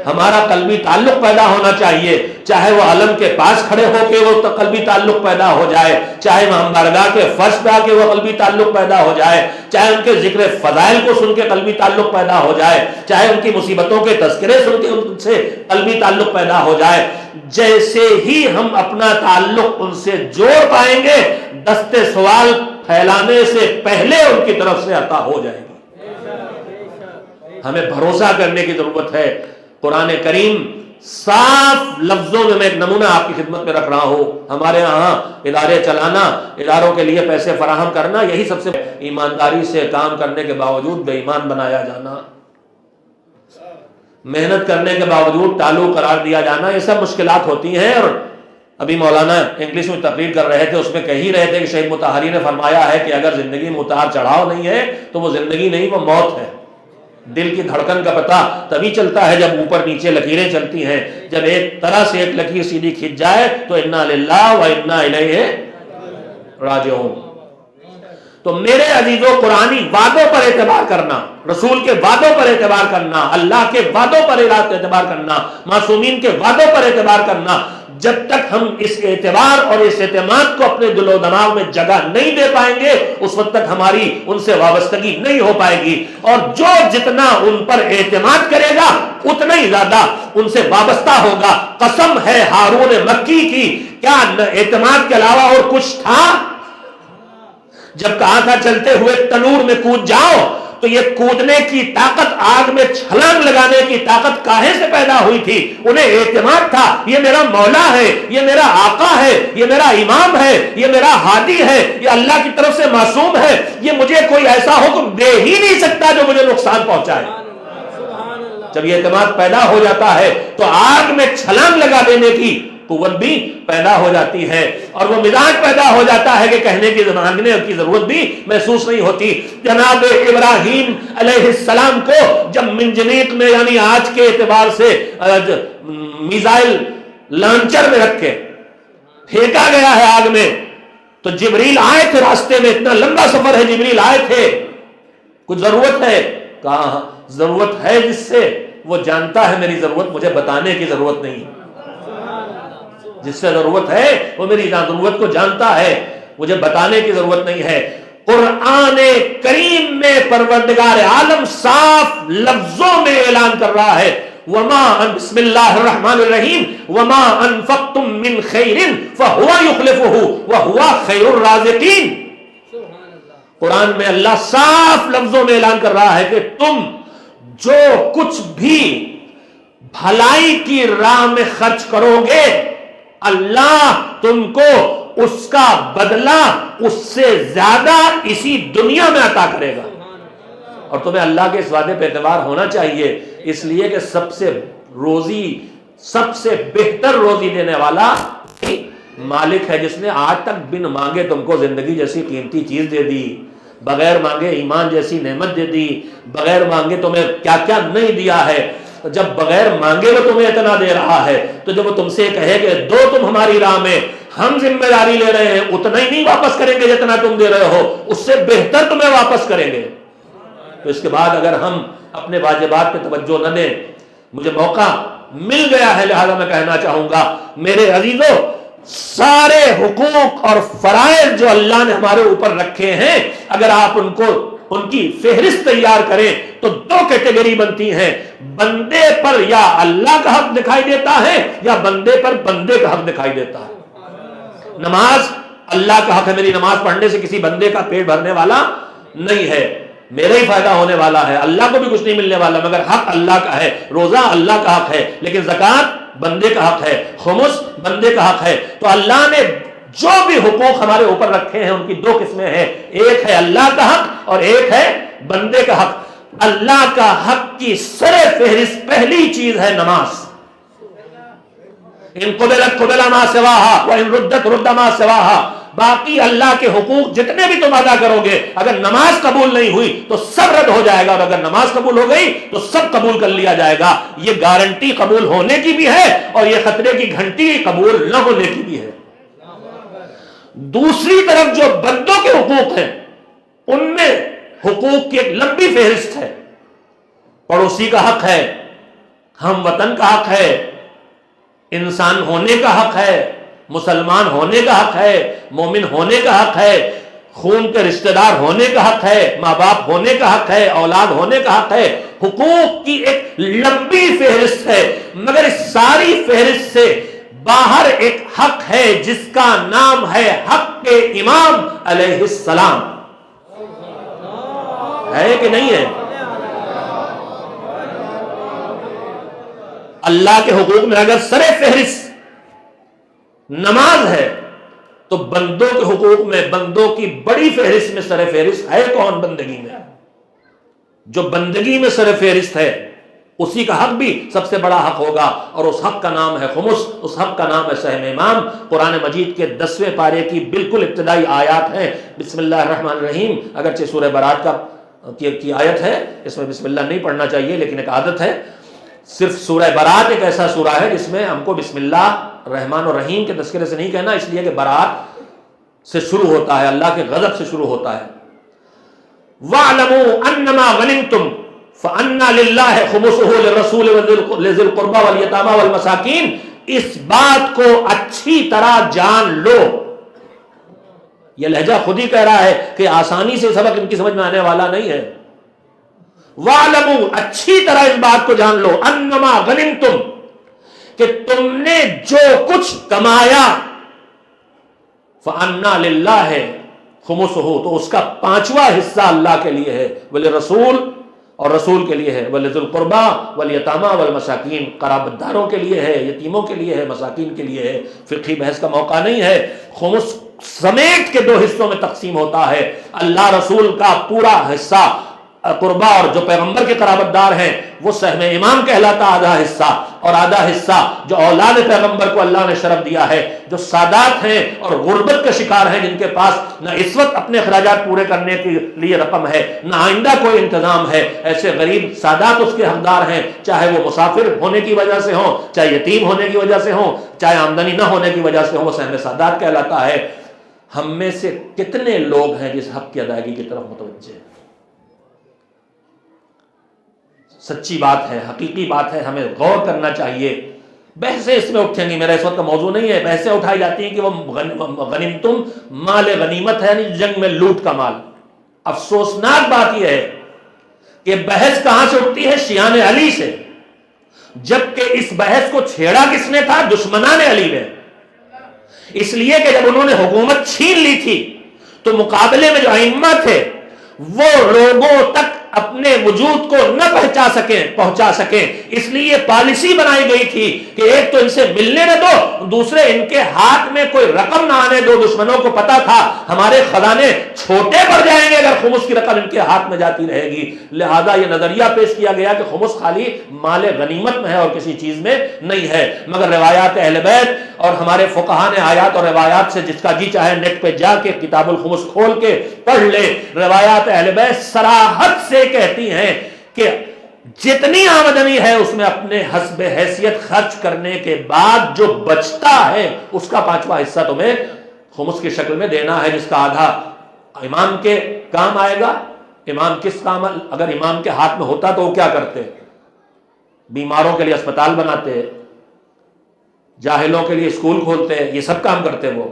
ہمارا قلبی تعلق پیدا ہونا چاہیے، چاہے وہ علم کے پاس کھڑے ہو کے وہ قلبی تعلق پیدا ہو جائے، چاہے ہم بارگاہ کے فرش پہ آ کے وہ قلبی تعلق پیدا ہو جائے، چاہے ان کے ذکر فضائل کو سن کے قلبی تعلق پیدا ہو جائے، چاہے ان کی مصیبتوں کے تذکرے سن کے ان سے قلبی تعلق پیدا ہو جائے. جیسے ہی ہم اپنا تعلق ان سے جوڑ پائیں گے، دستے سوال پھیلانے سے پہلے ان کی طرف سے عطا ہو جائے گی. ہمیں بھروسہ کرنے کی ضرورت ہے. قرآن کریم صاف لفظوں میں ایک نمونہ آپ کی خدمت میں رکھ رہا ہوں. ہمارے ہاں ادارے چلانا، اداروں کے لیے پیسے فراہم کرنا، یہی سب سے ایمانداری سے کام کرنے کے باوجود بے ایمان بنایا جانا، محنت کرنے کے باوجود ٹالو قرار دیا جانا، یہ سب مشکلات ہوتی ہیں. اور ابھی مولانا انگلش میں تقریر کر رہے تھے، اس میں کہہ ہی رہے تھے کہ شہید مطہری نے فرمایا ہے کہ اگر زندگی میں اتار چڑھاؤ نہیں ہے تو وہ زندگی نہیں، وہ موت ہے. دل کی دھڑکن کا پتہ تبھی چلتا ہے جب اوپر نیچے لکیریں چلتی ہیں. جب ایک طرح سے ایک لکیر سیدھی کھنچ جائے تو انا للہ و انا الیہ راجعون. تو میرے عزیزوں، قرآنی وعدوں پر اعتبار کرنا، رسول کے وعدوں پر اعتبار کرنا، اللہ کے وعدوں پر اعتبار کرنا، معصومین کے وعدوں پر اعتبار کرنا، جب تک ہم اس اعتبار اور اس اعتماد کو اپنے دل و دماغ میں جگہ نہیں دے پائیں گے، اس وقت تک ہماری ان سے وابستگی نہیں ہو پائے گی. اور جو جتنا ان پر اعتماد کرے گا اتنا ہی زیادہ ان سے وابستہ ہوگا. قسم ہے ہارون مکی کی، کیا اعتماد کے علاوہ اور کچھ تھا؟ جب کہا تھا چلتے ہوئے تنور میں کود جاؤ، تو یہ کودنے کی طاقت، آگ میں چھلانگ لگانے کی طاقت کاہے سے پیدا ہوئی تھی؟ انہیں اعتماد تھا، یہ میرا مولا ہے، یہ میرا آقا ہے، یہ میرا امام ہے، یہ میرا ہادی ہے، یہ اللہ کی طرف سے معصوم ہے، یہ مجھے کوئی ایسا حکم دے ہی نہیں سکتا جو مجھے نقصان پہنچائے. جب یہ اعتماد پیدا ہو جاتا ہے تو آگ میں چھلانگ لگا دینے کی قوت بھی پیدا ہو جاتی ہے، اور وہ مزاج پیدا ہو جاتا ہے کہ کہنے کی مانگنے کی ضرورت بھی محسوس نہیں ہوتی. جناب ابراہیم علیہ السلام کو جب منجنیق میں، یعنی آج کے اعتبار سے میزائل لانچر میں رکھ کے پھینکا گیا ہے آگ میں، تو جبریل آئے تھے راستے میں، اتنا لمبا سفر ہے، جبریل آئے تھے، کچھ ضرورت ہے؟ کہا ضرورت ہے جس سے وہ جانتا ہے میری ضرورت، مجھے بتانے کی ضرورت نہیں. جس سے ضرورت ہے وہ میری ضرورت کو جانتا ہے، مجھے بتانے کی ضرورت نہیں ہے. قرآن کریم میں پروردگار عالم صاف لفظوں میں اعلان کر رہا ہے، بسم اللہ الرحمن الرحیم، وما انفقتم من خیر فہو یخلفہ وہو خیر الرازقین. قرآن میں اللہ صاف لفظوں میں اعلان کر رہا ہے کہ تم جو کچھ بھی بھلائی کی راہ میں خرچ کرو گے، اللہ تم کو اس کا بدلہ اس سے زیادہ اسی دنیا میں عطا کرے گا. اور تمہیں اللہ کے اس وعدے پہ اعتبار ہونا چاہیے، اس لیے کہ سب سے بہتر روزی دینے والا مالک ہے، جس نے آج تک بن مانگے تم کو زندگی جیسی قیمتی چیز دے دی، بغیر مانگے ایمان جیسی نعمت دے دی، بغیر مانگے تمہیں کیا کیا نہیں دیا ہے. جب بغیر مانگے وہ تمہیں اتنا دے رہا ہے، تو جب وہ تم سے کہے کہ دو تم ہماری راہ میں، ہم ذمہ داری لے رہے ہیں اتنا ہی نہیں واپس کریں گے جتنا تم دے رہے ہو، اس سے بہتر تمہیں واپس کریں گے۔ تو اس کے بعد اگر ہم اپنے واجبات پہ توجہ نہ دیں، مجھے موقع مل گیا ہے لہذا میں کہنا چاہوں گا میرے عزیزو، سارے حقوق اور فرائض جو اللہ نے ہمارے اوپر رکھے ہیں اگر آپ ان کی فہرست تیار کریں تو دو کیٹیگری بنتی ہیں، بندے پر یا اللہ کا حق دکھائی دیتا ہے یا بندے پر بندے کا حق دکھائی دیتا ہے۔ نماز اللہ کا حق ہے، میری نماز پڑھنے سے کسی بندے کا پیٹ بھرنے والا نہیں ہے، میرا ہی فائدہ ہونے والا ہے، اللہ کو بھی کچھ نہیں ملنے والا، مگر حق اللہ کا ہے۔ روزہ اللہ کا حق ہے لیکن زکوٰۃ بندے کا حق ہے، خمس بندے کا حق ہے۔ تو اللہ نے جو بھی حقوق ہمارے اوپر رکھے ہیں ان کی دو قسمیں ہیں، ایک ہے اللہ کا حق اور ایک ہے بندے کا حق۔ اللہ کا حق کی سر فہرست پہلی چیز ہے نماز۔ ان قبلت قبل ما سواہا وان ردت رد ما سواہا، باقی اللہ کے حقوق جتنے بھی تم ادا کرو گے اگر نماز قبول نہیں ہوئی تو سب رد ہو جائے گا، اور اگر نماز قبول ہو گئی تو سب قبول کر لیا جائے گا۔ یہ گارنٹی قبول ہونے کی بھی ہے اور یہ خطرے کی گھنٹی قبول نہ ہونے کی بھی ہے۔ دوسری طرف جو بندوں کے حقوق ہیں ان میں حقوق کی ایک لمبی فہرست ہے۔ پڑوسی کا حق ہے، ہم وطن کا حق ہے، انسان ہونے کا حق ہے، مسلمان ہونے کا حق ہے، مومن ہونے کا حق ہے، خون کے رشتہ دار ہونے کا حق ہے، ماں باپ ہونے کا حق ہے، اولاد ہونے کا حق ہے۔ حقوق کی ایک لمبی فہرست ہے، مگر اس ساری فہرست سے باہر ایک حق ہے جس کا نام ہے حق امام علیہ السلام۔ ہے کہ نہیں ہے؟ اللہ کے حقوق میں اگر سر فہرست نماز ہے تو بندوں کے حقوق میں بندوں کی بڑی فہرست میں سر فہرست ہے کون؟ بندگی میں۔ جو بندگی میں سر فہرست ہے اسی کا حق بھی سب سے بڑا حق ہوگا، اور اس حق کا نام ہے خمس، اس حق کا نام ہے سہم امام۔ قرآن مجید کے 10ویں پارے کی بالکل ابتدائی آیات ہیں۔ بسم اللہ الرحمن الرحیم، اگرچہ سورہ برات کی آیت ہے، اس میں بسم اللہ نہیں پڑھنا چاہیے لیکن ایک عادت ہے۔ صرف سورہ برات ایک ایسا سورہ ہے جس میں ہم کو بسم اللہ الرحمن الرحیم کے تذکرے سے نہیں کہنا، اس لیے کہ برات سے شروع ہوتا ہے، اللہ کے غضب سے شروع ہوتا ہے۔ وَاعْلَمُوا أَنَّمَا غَنِمْتُمْ فَأَنَّ لِلَّهِ خُمُسُهُ لِلرَّسُولِ وَذِي الْقُرْبَى وَالْيَتَامَى وَالْمَسَاكِينِ، اس بات کو اچھی طرح جان لو۔ یہ لہجہ خود ہی کہہ رہا ہے کہ آسانی سے سبق ان کی سمجھ میں آنے والا نہیں ہے۔ وَاعْلَمُوا، اچھی طرح اس بات کو جان لو، أَنَّمَا غَنِمْتُمْ، کہ تم نے جو کچھ کمایا، فَأَنَّ لِلَّهِ خُمُسُهُ، تو اس کا 5واں حصہ اللہ کے لیے ہے، وَلِلرَّسُولِ، اور رسول کے لیے ہے، وَلِذِي الْقُرْبَى وَالْيَتَامَى وَالْمَسَاكِينِ، قرابت داروں کے لیے ہے، یتیموں کے لیے ہے، مساکین کے لیے ہے۔ فقہی بحث کا موقع نہیں ہے۔ خمس سمیت کے 2 حصوں میں تقسیم ہوتا ہے۔ اللہ رسول کا پورا حصہ قربا، اور جو پیغمبر کے قرابت دار ہیں وہ سہم امام کہلاتا آدھا حصہ، اور آدھا حصہ جو اولاد پیغمبر کو اللہ نے شرف دیا ہے، جو سادات ہیں اور غربت کا شکار ہیں، جن کے پاس نہ اس وقت اپنے اخراجات پورے کرنے کے لیے رقم ہے نہ آئندہ کوئی انتظام ہے، ایسے غریب سادات اس کے حقدار ہیں، چاہے وہ مسافر ہونے کی وجہ سے ہوں، چاہے یتیم ہونے کی وجہ سے ہوں، چاہے آمدنی نہ ہونے کی وجہ سے ہوں، وہ سہم سادات کہلاتا ہے۔ ہم میں سے کتنے لوگ ہیں جس حق کی ادائیگی کی طرف متوجہ ہیں؟ سچی بات ہے، حقیقی بات ہے، ہمیں غور کرنا چاہیے۔ بحثیں اس میں اٹھیں گی، میرا اس وقت کا موضوع نہیں ہے۔ بحثیں اٹھائی جاتی ہیں کہ وہ غنیمتم مال غنیمت ہے، یعنی جنگ میں لوٹ کا مال۔ افسوسناک بات یہ ہے کہ بحث کہاں سے اٹھتی ہے؟ شیعان علی سے، جبکہ اس بحث کو چھیڑا کس نے تھا؟ دشمنان علی نے۔ اس لیے کہ جب انہوں نے حکومت چھین لی تھی تو مقابلے میں جو ائمہ تھے وہ لوگوں تک اپنے وجود کو نہ پہنچا سکیں، اس لیے پالیسی بنائی گئی تھی کہ ایک تو ان سے ملنے نہ دو، دوسرے ان کے ہاتھ میں کوئی رقم نہ آنے دو۔ دشمنوں کو پتا تھا ہمارے خزانے چھوٹے پڑ جائیں گے اگر خمس کی رقم ان کے ہاتھ میں جاتی رہے گی، لہذا یہ نظریہ پیش کیا گیا کہ خمس خالی مال غنیمت میں ہے اور کسی چیز میں نہیں ہے۔ مگر روایات اہل بیت اور ہمارے فقہاء نے آیات اور روایات سے، جس کا جی چاہے نیٹ پہ جا کے کتاب الخمس کھول کے پڑھ لے، روایات اہل بیت صراحت سے کہتی ہیں کہ جتنی آمدنی ہے اس میں اپنے حسب حیثیت خرچ کرنے کے بعد جو بچتا ہے اس کا 5واں حصہ تمہیں خمس کی شکل میں دینا ہے، جس کا آدھا امام کے کام آئے گا۔ امام کس کام، اگر امام کے ہاتھ میں ہوتا تو وہ کیا کرتے؟ بیماروں کے لیے اسپتال بناتے، جاہلوں کے لیے اسکول کھولتے، یہ سب کام کرتے۔ وہ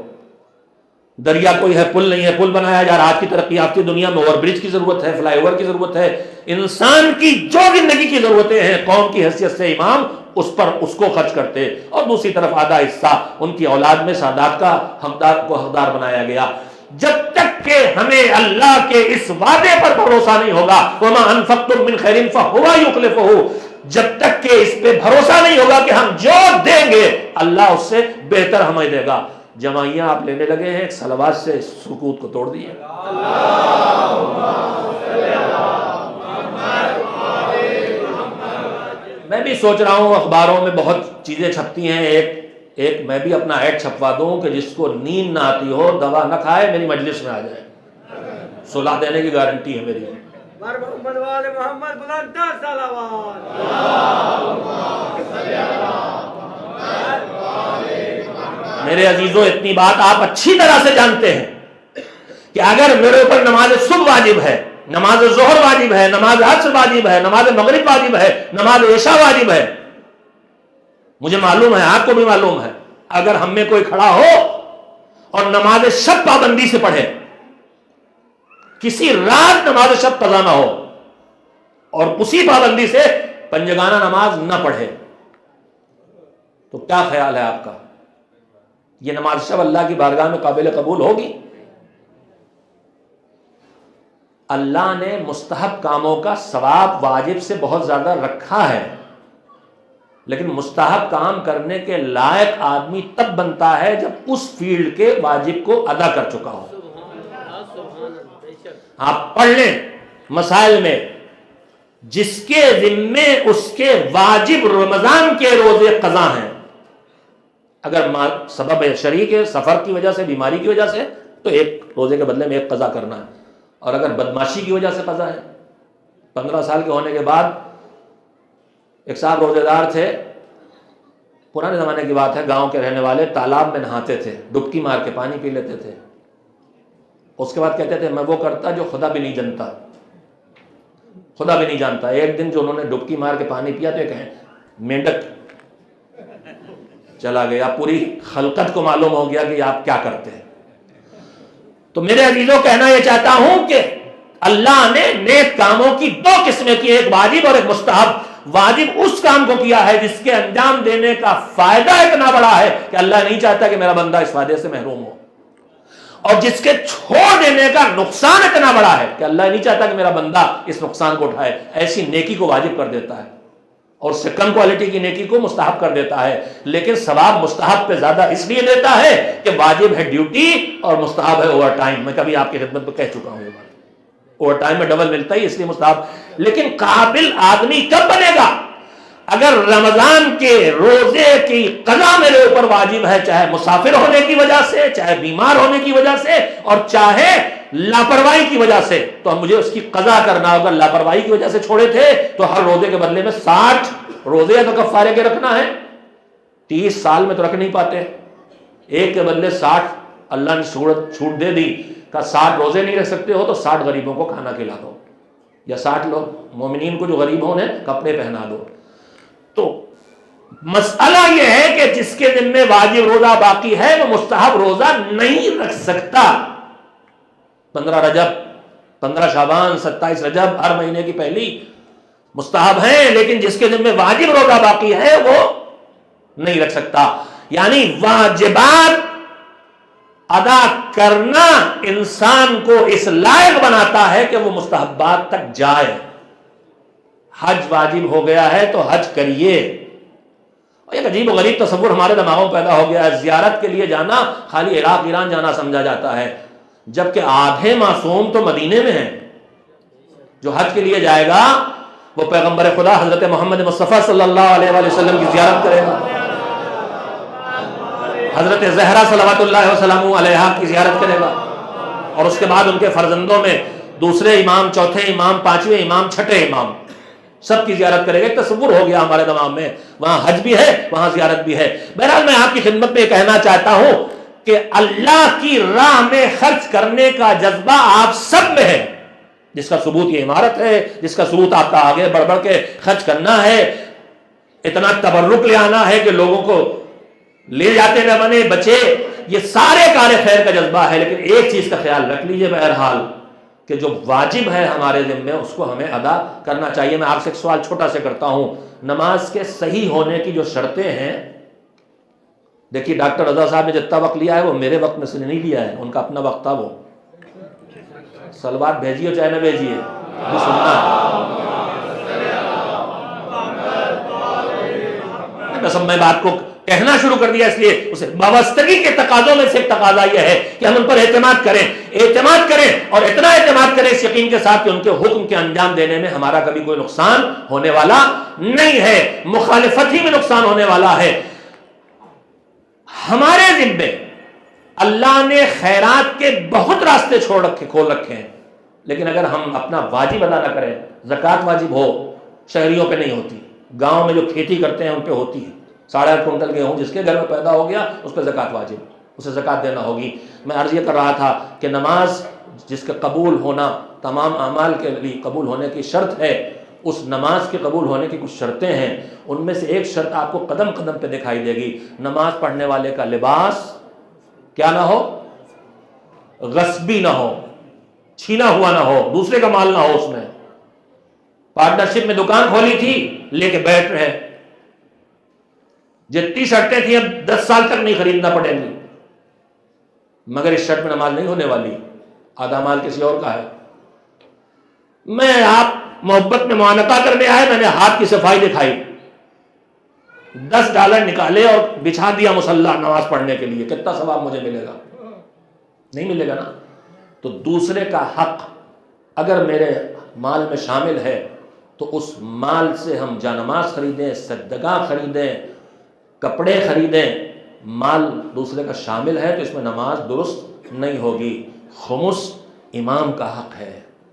دریا کوئی ہے، پل نہیں ہے، پل بنایا جا رہا۔ آج کی ترقی یافتہ دنیا میں اوور برج کی ضرورت ہے، فلائی اوور کی ضرورت ہے۔ انسان کی جو زندگی کی ضرورتیں ہیں قوم کی حیثیت سے امام اس کو خرچ کرتے، اور دوسری طرف آدھا حصہ ان کی اولاد میں سادات کا حقدار بنایا گیا۔ جب تک کہ ہمیں اللہ کے اس وعدے پر بھروسہ نہیں ہوگا، وما انفقتم من خیر فهو يخلفه، جب تک کہ اس پہ بھروسہ نہیں ہوگا کہ ہم جو دیں گے اللہ اس سے بہتر ہمیں دے گا۔ جمعیاں آپ لینے لگے ہیں، ایک صلوات سے سکوت کو توڑ دیے۔ میں بھی سوچ رہا ہوں، اخباروں میں بہت چیزیں چھپتی ہیں، ایک میں بھی اپنا ایڈ چھپوا دوں کہ جس کو نیند نہ آتی ہو دوا نہ کھائے، میری مجلس میں آ جائے، صلح دینے کی گارنٹی ہے میری۔ محمد والے محمد بلند تر صلوات۔ میرے عزیزوں، اتنی بات آپ اچھی طرح سے جانتے ہیں کہ اگر میرے اوپر نماز صبح واجب ہے، نماز ظہر واجب ہے، نماز عصر واجب ہے، نماز مغرب واجب ہے، نماز عشاء واجب ہے، مجھے معلوم ہے، آپ کو بھی معلوم ہے، اگر ہم میں کوئی کھڑا ہو اور نماز شب پابندی سے پڑھے، کسی رات نماز شب قضا نہ ہو اور اسی پابندی سے پنجگانہ نماز نہ پڑھے، تو کیا خیال ہے آپ کا؟ یہ نماز شب اللہ کی بارگاہ میں قابل قبول ہوگی؟ اللہ نے مستحب کاموں کا ثواب واجب سے بہت زیادہ رکھا ہے، لیکن مستحب کام کرنے کے لائق آدمی تب بنتا ہے جب اس فیلڈ کے واجب کو ادا کر چکا ہو۔ آپ پڑھ لیں مسائل میں، جس کے ذمے اس کے واجب رمضان کے روزے قضا ہیں، اگر سبب شرعی کے سفر کی وجہ سے، بیماری کی وجہ سے، تو ایک روزے کے بدلے میں ایک قضا کرنا ہے، اور اگر بدماشی کی وجہ سے قضا ہے۔ 15 سال کے ہونے کے بعد ایک صاحب روزے دار تھے، پرانے زمانے کی بات ہے، گاؤں کے رہنے والے، تالاب میں نہاتے تھے، ڈبکی مار کے پانی پی لیتے تھے، اس کے بعد کہتے تھے میں وہ کرتا جو خدا بھی نہیں جانتا، خدا بھی نہیں جانتا۔ ایک دن جو انہوں نے ڈبکی مار کے پانی پیا تو ایک مینڈک چلا گیا، پوری خلقت کو معلوم ہو گیا کہ آپ کیا کرتے ہیں۔ تو میرے عزیزوں، کہنا یہ چاہتا ہوں کہ اللہ نے نیک کاموں کی 2 قسمیں کی، ایک واجب اور ایک مستحب۔ واجب اس کام کو کیا ہے جس کے انجام دینے کا فائدہ اتنا بڑا ہے کہ اللہ نہیں چاہتا کہ میرا بندہ اس فائدے سے محروم ہو، اور جس کے چھوڑ دینے کا نقصان اتنا بڑا ہے کہ اللہ نہیں چاہتا کہ میرا بندہ اس نقصان کو اٹھائے، ایسی نیکی کو واجب کر دیتا ہے، اور اس سے کم کوالٹی کی نیکی کو مستحب کر دیتا ہے۔ لیکن ثواب مستحب پہ زیادہ اس لیے دیتا ہے کہ واجب ہے ڈیوٹی اور مستحب ہے اوور ٹائم۔ میں کبھی آپ کی خدمت میں کہہ چکا ہوں یہ بات، اوور ٹائم میں ڈبل ملتا ہی، اس لیے مستحب۔ لیکن قابل آدمی کب بنے گا؟ اگر رمضان کے روزے کی قضا میرے اوپر واجب ہے، چاہے مسافر ہونے کی وجہ سے، چاہے بیمار ہونے کی وجہ سے، اور چاہے لاپرواہی کی وجہ سے، تو مجھے اس کی قضا کرنا ہوگا۔ لاپرواہی کی وجہ سے چھوڑے تھے تو ہر روزے کے بدلے میں 60 روزے تو کفارے کے رکھنا ہے، 30 سال میں تو رکھ نہیں پاتے، ایک کے بدلے 60 اللہ نے چھوٹ دے دی، کہ 60 روزے نہیں رکھ سکتے ہو تو 60 غریبوں کو کھانا کھلا دو، یا 60 لوگ مومنین کو جو غریب ہوں انہیں کپڑے پہنا دو۔ تو مسئلہ یہ ہے کہ جس کے ذمہ واجب روزہ باقی ہے وہ مستحب روزہ نہیں رکھ سکتا۔ 15 رجب، 15 شعبان، 27 رجب، ہر مہینے کی پہلی مستحب ہیں، لیکن جس کے ذمہ واجب روزہ باقی ہے وہ نہیں رکھ سکتا۔ یعنی واجبات ادا کرنا انسان کو اس لائق بناتا ہے کہ وہ مستحبات تک جائے۔ حج واجب ہو گیا ہے تو حج کریے۔ ایک عجیب و غریب تصور ہمارے دماغوں میں پیدا ہو گیا ہے، زیارت کے لیے جانا خالی عراق ایران جانا سمجھا جاتا ہے، جبکہ آدھے معصوم تو مدینے میں ہیں۔ جو حج کے لیے جائے گا وہ پیغمبر خدا حضرت محمد مصطفیٰ صلی اللہ علیہ وآلہ وسلم کی زیارت کرے گا، حضرت زہرا صلوات اللہ وسلم علیہا کی زیارت کرے گا، اور اس کے بعد ان کے فرزندوں میں دوسرے امام، چوتھے امام، پانچویں امام، چھٹے امام، سب کی زیارت کرے گا. ایک تصور ہو گیا ہمارے دماغ میں, وہاں حج بھی ہے وہاں زیارت بھی ہے. بہرحال میں آپ کی خدمت میں یہ کہنا چاہتا ہوں کہ اللہ کی راہ میں خرچ کرنے کا جذبہ آپ سب میں ہے, جس کا ثبوت یہ عمارت ہے, جس کا ثبوت آپ کا آگے بڑھ بڑھ کے خرچ کرنا ہے, اتنا تبرک لے آنا ہے کہ لوگوں کو لے جاتے نہ بنے بچے, یہ سارے کار خیر کا جذبہ ہے. لیکن ایک چیز کا خیال رکھ لیجئے بہرحال کہ جو واجب ہے ہمارے ذمہ اس کو ہمیں ادا کرنا چاہیے. میں آپ سے ایک سوال چھوٹا سے کرتا ہوں, نماز کے صحیح ہونے کی جو شرطیں ہیں, دیکھیے ڈاکٹر رضا صاحب نے جتنا وقت لیا ہے وہ میرے وقت میں سے نہیں لیا ہے, ان کا اپنا وقت تھا. وہ سلوات بھیجیے چاہے نہ بھیجیے, ابھی سننا ہے. بس اب میں بات کو کہنا شروع کر دیا, اس لیے اسے وابستگی کے تقاضوں میں سے ایک تقاضا یہ ہے کہ ہم ان پر اعتماد کریں اور اتنا اعتماد کریں اس یقین کے ساتھ کہ ان کے حکم کے انجام دینے میں ہمارا کبھی کوئی نقصان ہونے والا نہیں ہے, مخالفت ہی میں نقصان ہونے والا ہے. ہمارے ذمے اللہ نے خیرات کے بہت راستے کھول رکھے ہیں, لیکن اگر ہم اپنا واجب ادا نہ کریں, زکوٰۃ واجب ہو, شہریوں پہ نہیں ہوتی, گاؤں میں جو کھیتی کرتے ہیں ان پہ ہوتی ہے. 8.5 کنٹل گیہوں جس کے گھر میں پیدا ہو گیا اس پہ زکوٰۃ واجب, اسے زکوٰۃ دینا ہوگی. میں عرض یہ کر رہا تھا کہ نماز جس کا قبول ہونا تمام اعمال کے لیے قبول ہونے کی شرط ہے, اس نماز کے قبول ہونے کی کچھ شرطیں ہیں. ان میں سے ایک شرط آپ کو قدم قدم پہ دکھائی دے گی, نماز پڑھنے والے کا لباس کیا نہ ہو, غصبی نہ ہو, چھینا ہوا نہ ہو, دوسرے کا مال نہ ہو اس میں. پارٹنرشپ میں دکان کھولی تھی, لے کے بیٹھ رہے, جتنی شرطیں تھیں اب 10 سال تک نہیں خریدنا پڑیں گی, مگر اس شرط میں نماز نہیں ہونے والی, آدھا مال کسی اور کا ہے. میں آپ محبت میں معانقہ کرنے آئے, میں نے ہاتھ کی صفائی دکھائی, $10 نکالے اور بچھا دیا مصلی نماز پڑھنے کے لیے, کتنا ثواب مجھے ملے گا؟ نہیں ملے گا نا. تو دوسرے کا حق اگر میرے مال میں شامل ہے تو اس مال سے ہم جانماز خریدیں, صدقہ خریدیں, کپڑے خریدیں, مال دوسرے کا شامل ہے تو اس میں نماز درست نہیں ہوگی. خمس امام کا حق ہے,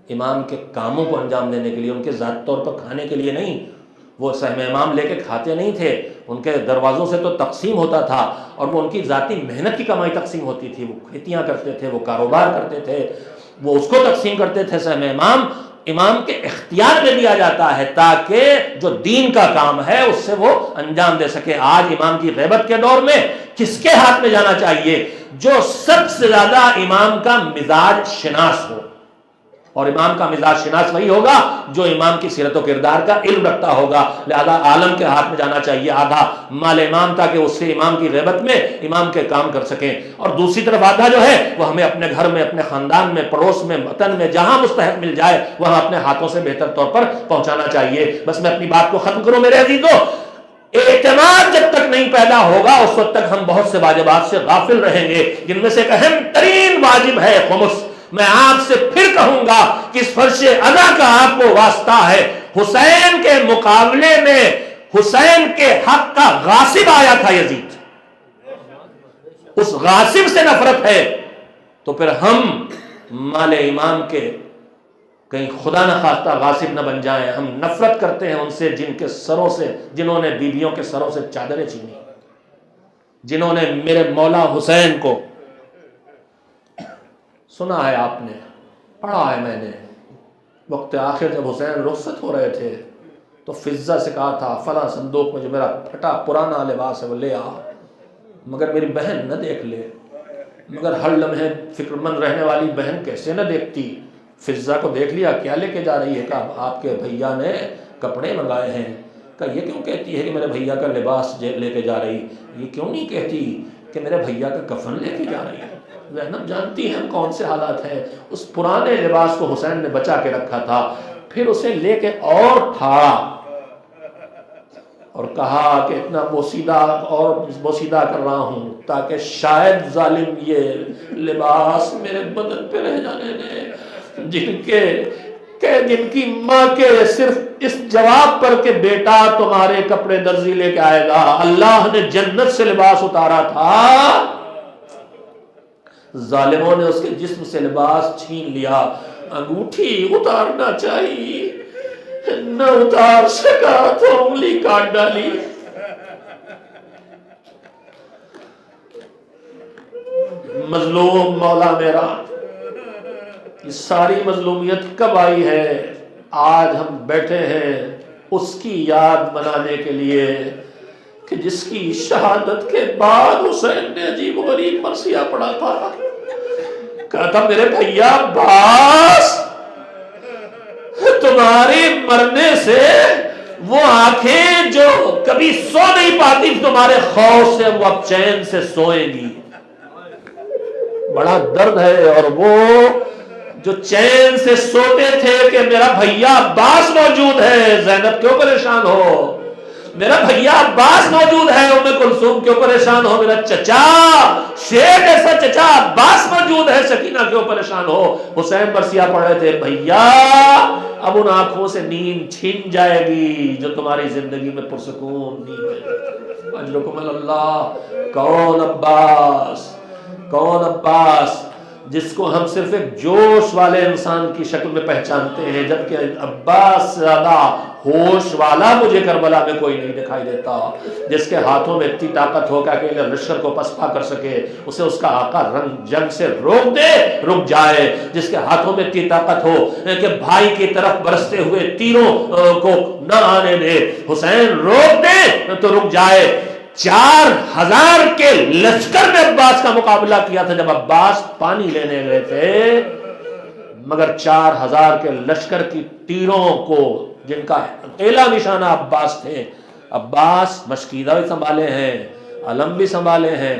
امام کے کاموں کو انجام دینے کے لیے, ان کے ذات طور پر کھانے کے لیے نہیں. وہ سہم امام لے کے کھاتے نہیں تھے, ان کے دروازوں سے تو تقسیم ہوتا تھا, اور وہ ان کی ذاتی محنت کی کمائی تقسیم ہوتی تھی. وہ کھیتیاں کرتے تھے, وہ کاروبار کرتے تھے, وہ اس کو تقسیم کرتے تھے. سہم امام امام کے اختیار میں دیا جاتا ہے تاکہ جو دین کا کام ہے اس سے وہ انجام دے سکے. آج امام کی غیبت کے دور میں کس کے ہاتھ میں جانا چاہیے؟ جو سب سے زیادہ امام کا مزاج شناس ہو, اور امام کا مزاج شناس وہی ہوگا جو امام کی سیرت و کردار کا علم رکھتا ہوگا. لہذا عالم کے ہاتھ میں جانا چاہیے آدھا مال امام, تاکہ اس سے امام کی غیبت میں امام کے کام کر سکیں. اور دوسری طرف آدھا جو ہے وہ ہمیں اپنے گھر میں, اپنے خاندان میں, پڑوس میں, وطن میں, جہاں مستحق مل جائے وہاں اپنے ہاتھوں سے بہتر طور پر پہنچانا چاہیے. بس میں اپنی بات کو ختم کروں میرے عزیزو. اعتماد جب تک نہیں پیدا ہوگا اس وقت تک ہم بہت سے واجبات سے غافل رہیں گے, جن میں سے ایک اہم ترین واجب ہے خمس. میں آپ سے پھر کہوں گا کہ اس فرض ادا کا آپ کو واسطہ ہے. حسین کے مقابلے میں حسین کے حق کا غاصب آیا تھا یزید, اس غاصب سے نفرت ہے, تو پھر ہم مال امام کے کہیں خدا نہ خواستہ غاصب نہ بن جائیں. ہم نفرت کرتے ہیں ان سے جن کے سروں سے, جنہوں نے بیویوں کے سروں سے چادریں چھینی, جنہوں نے میرے مولا حسین کو, سنا ہے آپ نے, پڑھا ہے میں نے, وقت آخر جب حسین رخصت ہو رہے تھے تو فضہ سے کہا تھا فلاں صندوق میں جو میرا پھٹا پرانا لباس ہے وہ لے آ, مگر میری بہن نہ دیکھ لے. مگر ہر لمحے فکر مند رہنے والی بہن کیسے نہ دیکھتی. فضہ کو دیکھ لیا, کیا لے کے جا رہی ہے؟ کہا آپ کے بھیا نے کپڑے منگائے ہیں. کہا یہ کیوں کہتی ہے کہ میرے بھیا کا لباس لے کے جا رہی, یہ کیوں نہیں کہتی کہ میرے بھیا کا کفن لے کے جا رہی ہے؟ زینب جانتی ہیں کون سے حالات ہیں. اس پرانے لباس کو حسین نے بچا کے رکھا تھا, پھر اسے لے کے اور پھاڑا اور کہا کہ اتنا بوسیدہ اور بوسیدہ کر رہا ہوں تاکہ شاید ظالم یہ لباس میرے بدن پہ رہ جانے دے, جن کی ماں کے صرف اس جواب پر کہ بیٹا تمہارے کپڑے درزی لے کے آئے گا, اللہ نے جنت سے لباس اتارا تھا, ظالموں نے اس کے جسم سے لباس چھین لیا. انگوٹھی اتارنا چاہیے, نہ اتار سکا تو انگلی کاٹ ڈالی. مظلوم مولا میرا، یہ ساری مظلومیت کب آئی ہے؟ آج ہم بیٹھے ہیں اس کی یاد منانے کے لیے کہ جس کی شہادت کے بعد حسین نے عجیب و غریب مرثیہ پڑھا تھا. کہا تھا میرے بھیا عباس، تمہارے مرنے سے وہ آنکھیں جو کبھی سو نہیں پاتی تمہارے خوف سے وہ اب چین سے سوئیں گی. بڑا درد ہے. اور وہ جو چین سے سوتے تھے کہ میرا بھیا عباس موجود ہے، زینب کیوں پریشان ہو؟ میرا بھیا عباس موجود ہے، ام کلثوم کیوں پریشان ہو؟ میرا چچا شیخ ایسا چچا عباس موجود ہے، سکینہ کیوں پریشان ہو؟ حسین مرثیہ پڑھ رہے تھے. بھیا اب ان آنکھوں سے نیند چھن جائے گی جو تمہاری زندگی میں پرسکون نیند ہے. اجرکم اللہ. کون عباس؟ کون عباس جس کو ہم صرف ایک جوش والے انسان کی شکل میں پہچانتے ہیں، جبکہ عباس سے زیادہ ہوش والا مجھے کربلا میں کوئی نہیں دکھائی دیتا. جس کے ہاتھوں میں اتنی طاقت ہو کہ اکیلے لشکر کو پسپا کر سکے، اسے اس کا آقا رنگ جنگ سے روک دے رک جائے. جس کے ہاتھوں میں اتنی طاقت ہو کہ بھائی کی طرف برستے ہوئے تیروں کو نہ آنے دے، حسین روک دے تو رک جائے. 4000 کے لشکر نے عباس کا مقابلہ کیا تھا جب عباس پانی لینے گئے تھے، مگر 4000 کے لشکر کی تیروں کو جن کا اکیلا نشانہ عباس تھے. عباس مشکیدہ بھی سنبھالے ہیں، علم بھی سنبھالے ہیں،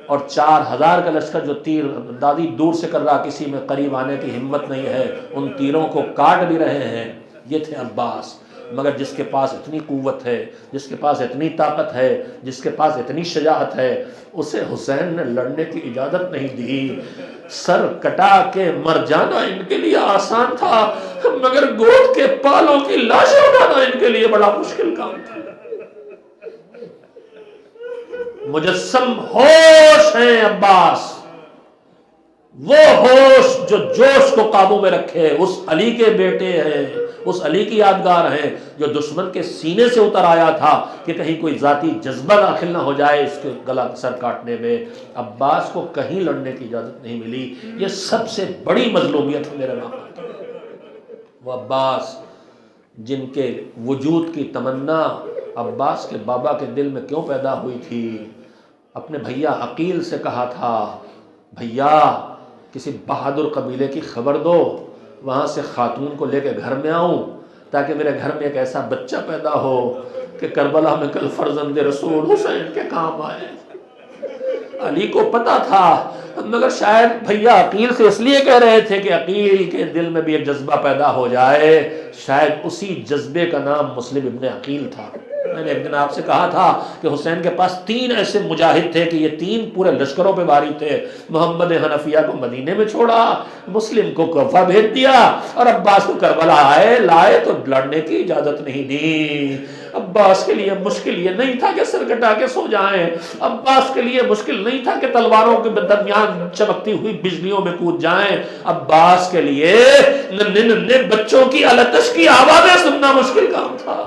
اور 4000 کا لشکر جو تیر اندازی دور سے کر رہا، کسی میں قریب آنے کی ہمت نہیں ہے، ان تیروں کو کاٹ بھی رہے ہیں. یہ تھے عباس. مگر جس کے پاس اتنی قوت ہے، جس کے پاس اتنی طاقت ہے، جس کے پاس اتنی شجاعت ہے، اسے حسین نے لڑنے کی اجازت نہیں دی. سر کٹا کے مر جانا ان کے لیے آسان تھا، مگر گود کے پالوں کی لاشیں اٹھانا ان کے لیے بڑا مشکل کام تھا. مجسم ہوش ہیں عباس، وہ ہوش جو جوش کو قابو میں رکھے. اس علی کے بیٹے ہیں، اس علی کی یادگار ہے جو دشمن کے سینے سے اتر آیا تھا کہ کہیں کوئی ذاتی جذبہ داخل نہ ہو جائے اس کے گلا سر کاٹنے میں. عباس کو کہیں لڑنے کی اجازت نہیں ملی. یہ سب سے بڑی مظلومیت ہے میرے ماں. وہ عباس جن کے وجود کی تمنا عباس کے بابا کے دل میں کیوں پیدا ہوئی تھی؟ اپنے بھیا عقیل سے کہا تھا بھیا کسی بہادر قبیلے کی خبر دو، وہاں سے خاتون کو لے کے گھر میں آؤں تاکہ میرے گھر میں ایک ایسا بچہ پیدا ہو کہ کربلا میں کل فرزند رسول حسین کے کام آئے. علی کو پتا تھا، مگر شاید بھیا عقیل سے اس لیے کہہ رہے تھے کہ عقیل کے دل میں بھی ایک جذبہ پیدا ہو جائے. شاید اسی جذبے کا نام مسلم ابن عقیل تھا. میں نے ایک دن آپ سے کہا تھا کہ حسین کے پاس 3 ایسے مجاہد تھے کہ یہ 3 پورے لشکروں پہ باری تھے. محمد حنفیہ کو مدینے میں چھوڑا، مسلم کو کوفہ بھیج دیا، اور عباس کو کربلا لائے تو لڑنے کی اجازت نہیں دی. عباس کے لیے مشکل یہ نہیں تھا کہ سر کٹا کے سو جائیں. عباس کے لیے مشکل نہیں تھا کہ تلواروں کے درمیان چمکتی ہوئی بجلیوں میں کود جائیں. عباس کے لیے ننھے ننھے بچوں کی التش کی آوازیں سننا مشکل کام تھا.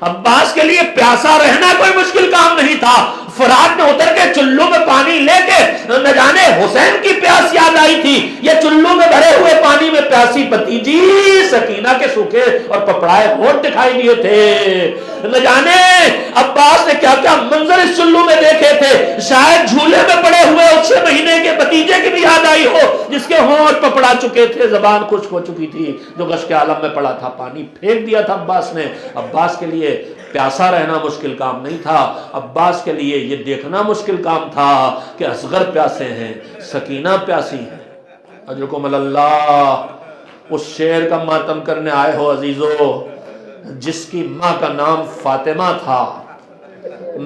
عباس کے لیے پیاسا رہنا کوئی مشکل کام نہیں تھا. فرات میں اتر کے چلو میں پانی لے کے نہ جانے حسین کی پیاس یاد آئی تھی. یہ چلو میں بھرے ہوئے پانی میں پیاسی بھتیجی سکینہ کے سوکھے اور پپڑائے ہونٹ دکھائی دیے تھے. نہ جانے عباس نے کیا کیا منظر اس چلو میں دیکھے تھے. شاید جھولے میں پڑے ہوئے 6 مہینے کے بھتیجے کی بھی یاد آئی ہو جس کے ہونٹ پپڑا چکے تھے، زبان خشک ہو چکی تھی، جو غش کے عالم میں پڑا تھا. پانی پھینک دیا تھا عباس نے. عباس کے لیے پیاسا رہنا مشکل کام نہیں تھا. عباس کے لیے یہ دیکھنا مشکل کام تھا کہ اصغر پیاسے ہیں، سکینہ پیاسی ہے. اجرکم اللہ. اس شیر کا ماتم کرنے آئے ہو عزیزو جس کی ماں کا نام فاطمہ تھا،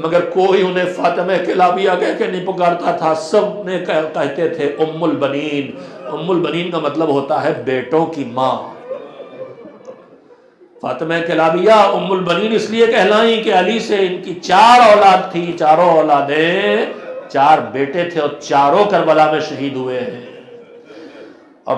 مگر کوئی انہیں فاطمہ کلابیہ کہہ کے نہیں پکارتا تھا. سب نے کہتے تھے ام البنین. ام البنین کا مطلب ہوتا ہے بیٹوں کی ماں. فاطمہ کلابیہ ام البنین اس لیے کہلائیں کہ علی سے ان کی 4 اولاد تھی. چاروں اولادیں 4 بیٹے تھے اور چاروں کربلا میں شہید ہوئے ہیں. اور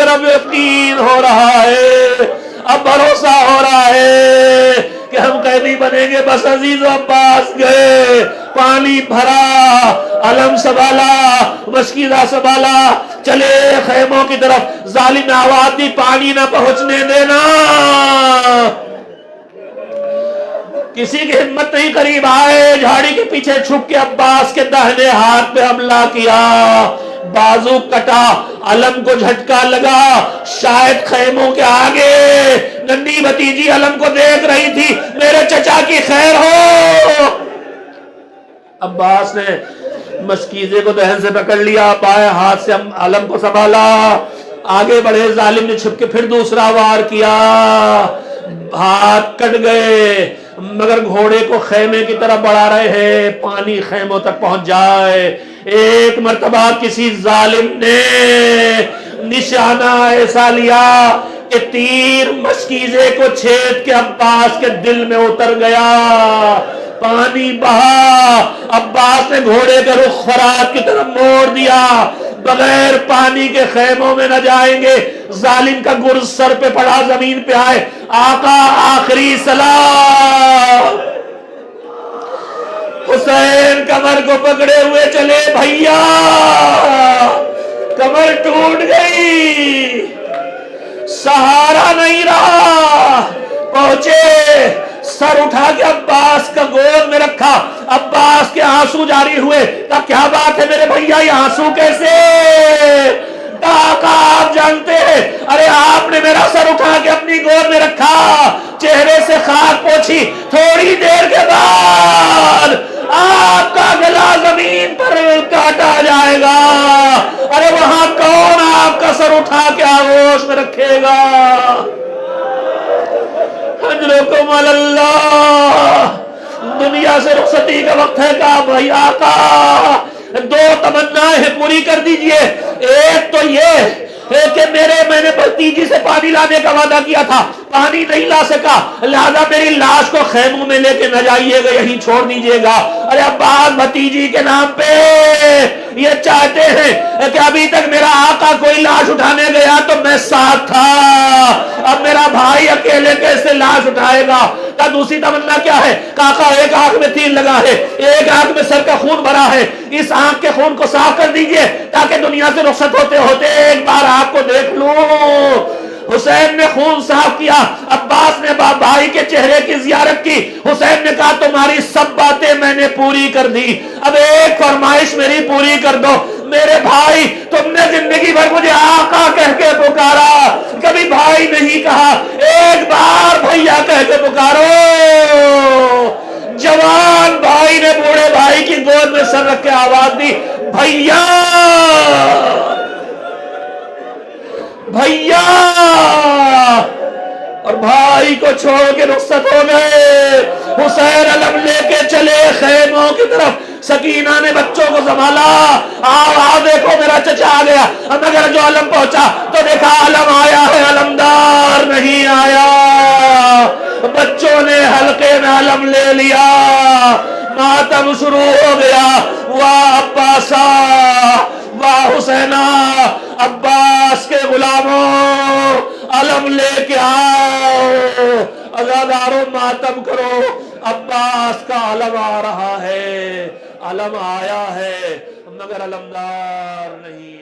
مگر اب یقین ہو رہا ہے، اب بھروسہ ہو رہا ہے کہ ہم قیدی بنیں گے۔ بس عزیز و عباس گئے، پانی بھرا، علم سنبھالا، مشکیزہ سنبھالا، چلے خیموں کی طرف۔ ظالم نے آواز دی پانی نہ پہنچنے دینا۔ کسی کی ہمت نہیں قریب آئے، جھاڑی کے پیچھے چھپ کے عباس کے داہنے ہاتھ پہ حملہ کیا، بازو کٹا، علم کو جھٹکا لگا۔ شاید خیموں کے آگے ننھی بھتیجی علم کو دیکھ رہی تھی، میرے چچا کی خیر ہو۔ عباس نے مشکیزے کو دہن سے پکڑ لیا، بائیں ہاتھ سے علم کو سنبھالا، آگے بڑھے۔ ظالم نے چھپ کے پھر دوسرا وار کیا، ہاتھ کٹ گئے، مگر گھوڑے کو خیمے کی طرف بڑھا رہے ہیں، پانی خیموں تک پہنچ جائے۔ ایک مرتبہ کسی ظالم نے نشانہ ایسا لیا کہ تیر مشکیزے کو چھید کے عباس کے دل میں اتر گیا، پانی بہا۔ عباس نے گھوڑے کا رخ فرات کی طرف موڑ دیا، بغیر پانی کے خیموں میں نہ جائیں گے۔ ظالم کا گرز سر پہ پڑا، زمین پہ آئے، آقا آخری سلام۔ حسین کمر کو پکڑے ہوئے چلے، بھیا کمر ٹوٹ گئی، سہارا نہیں رہا۔ پہنچے، سر اٹھا کے عباس کا گود میں رکھا، عباس کے آنسو جاری ہوئے۔ کہا کیا بات ہے میرے بھیا، یہ آنسو کیسے؟ آقا آپ جانتے ہیں، ارے آپ نے میرا سر اٹھا کے اپنی گود میں رکھا، چہرے سے خاک پوچھی، تھوڑی دیر کے بعد آپ کا گلا زمین پر کاٹا جائے گا، ارے وہاں کون آپ کا سر اٹھا کے آغوش میں رکھے گا؟ حجرکم اللہ، دنیا سے رخصتی کا وقت ہے۔ کہا بھائی آقا دو تمنائیں پوری کر دیجئے، ایک تو یہ کہ میں نے بھتیجی سے پانی لانے کا وعدہ کیا تھا، پانی نہیں لا سکا، لہذا میری لاش کو خیموں میں لے کے نہ جائیے گا، یہیں چھوڑ دیجئے گا۔ ارے عباس بھتیجی کے نام پہ یہ چاہتے ہیں کہ ابھی تک میرا آقا کوئی لاش اٹھانے گیا تو میں ساتھ تھا، اب میرا بھائی اکیلے کیسے لاش اٹھائے گا؟ کا دوسری تمنا کیا ہے؟ آقا ایک آنکھ میں تیر لگا ہے، ایک آنکھ میں سر کا خون بھرا ہے، اس آنکھ کے خون کو صاف کر دیجئے تاکہ دنیا سے رخصت ہوتے ہوتے ایک بار آپ کو دیکھ لوں۔ حسین نے خون صاف کیا، عباس نے بھائی کے چہرے کی زیارت کی۔ حسین نے کہا تمہاری سب باتیں میں نے پوری کر دی، اب ایک فرمائش میری پوری کر دو۔ میرے بھائی تم نے زندگی بھر مجھے آقا کہہ کے پکارا، کبھی بھائی نہیں کہا، ایک بار بھیا کہہ کے پکارو۔ جوان بھائی نے بوڑھے بھائی کی گود میں سر رکھ کے آواز دی، بھیا بھیا، اور بھائی کو چھوڑ کے رخصت ہو گئے۔ حسین علم لے کے چلے خیموں کی طرف۔ سکینہ نے بچوں کو سنبھالا، آؤ دیکھو میرا چچا آ گیا۔ مگر جو علم پہنچا تو دیکھا علم آیا ہے، علمدار نہیں آیا۔ بچوں نے حلقے میں علم لے لیا، ماتم شروع ہو گیا۔ واہ عباسا، واہ حسینہ، عباس کے غلاموں علم لے کے آؤ، عزاداروں ماتم کرو، عباس کا علم آ رہا ہے۔ علم آیا ہے مگر علمدار نہیں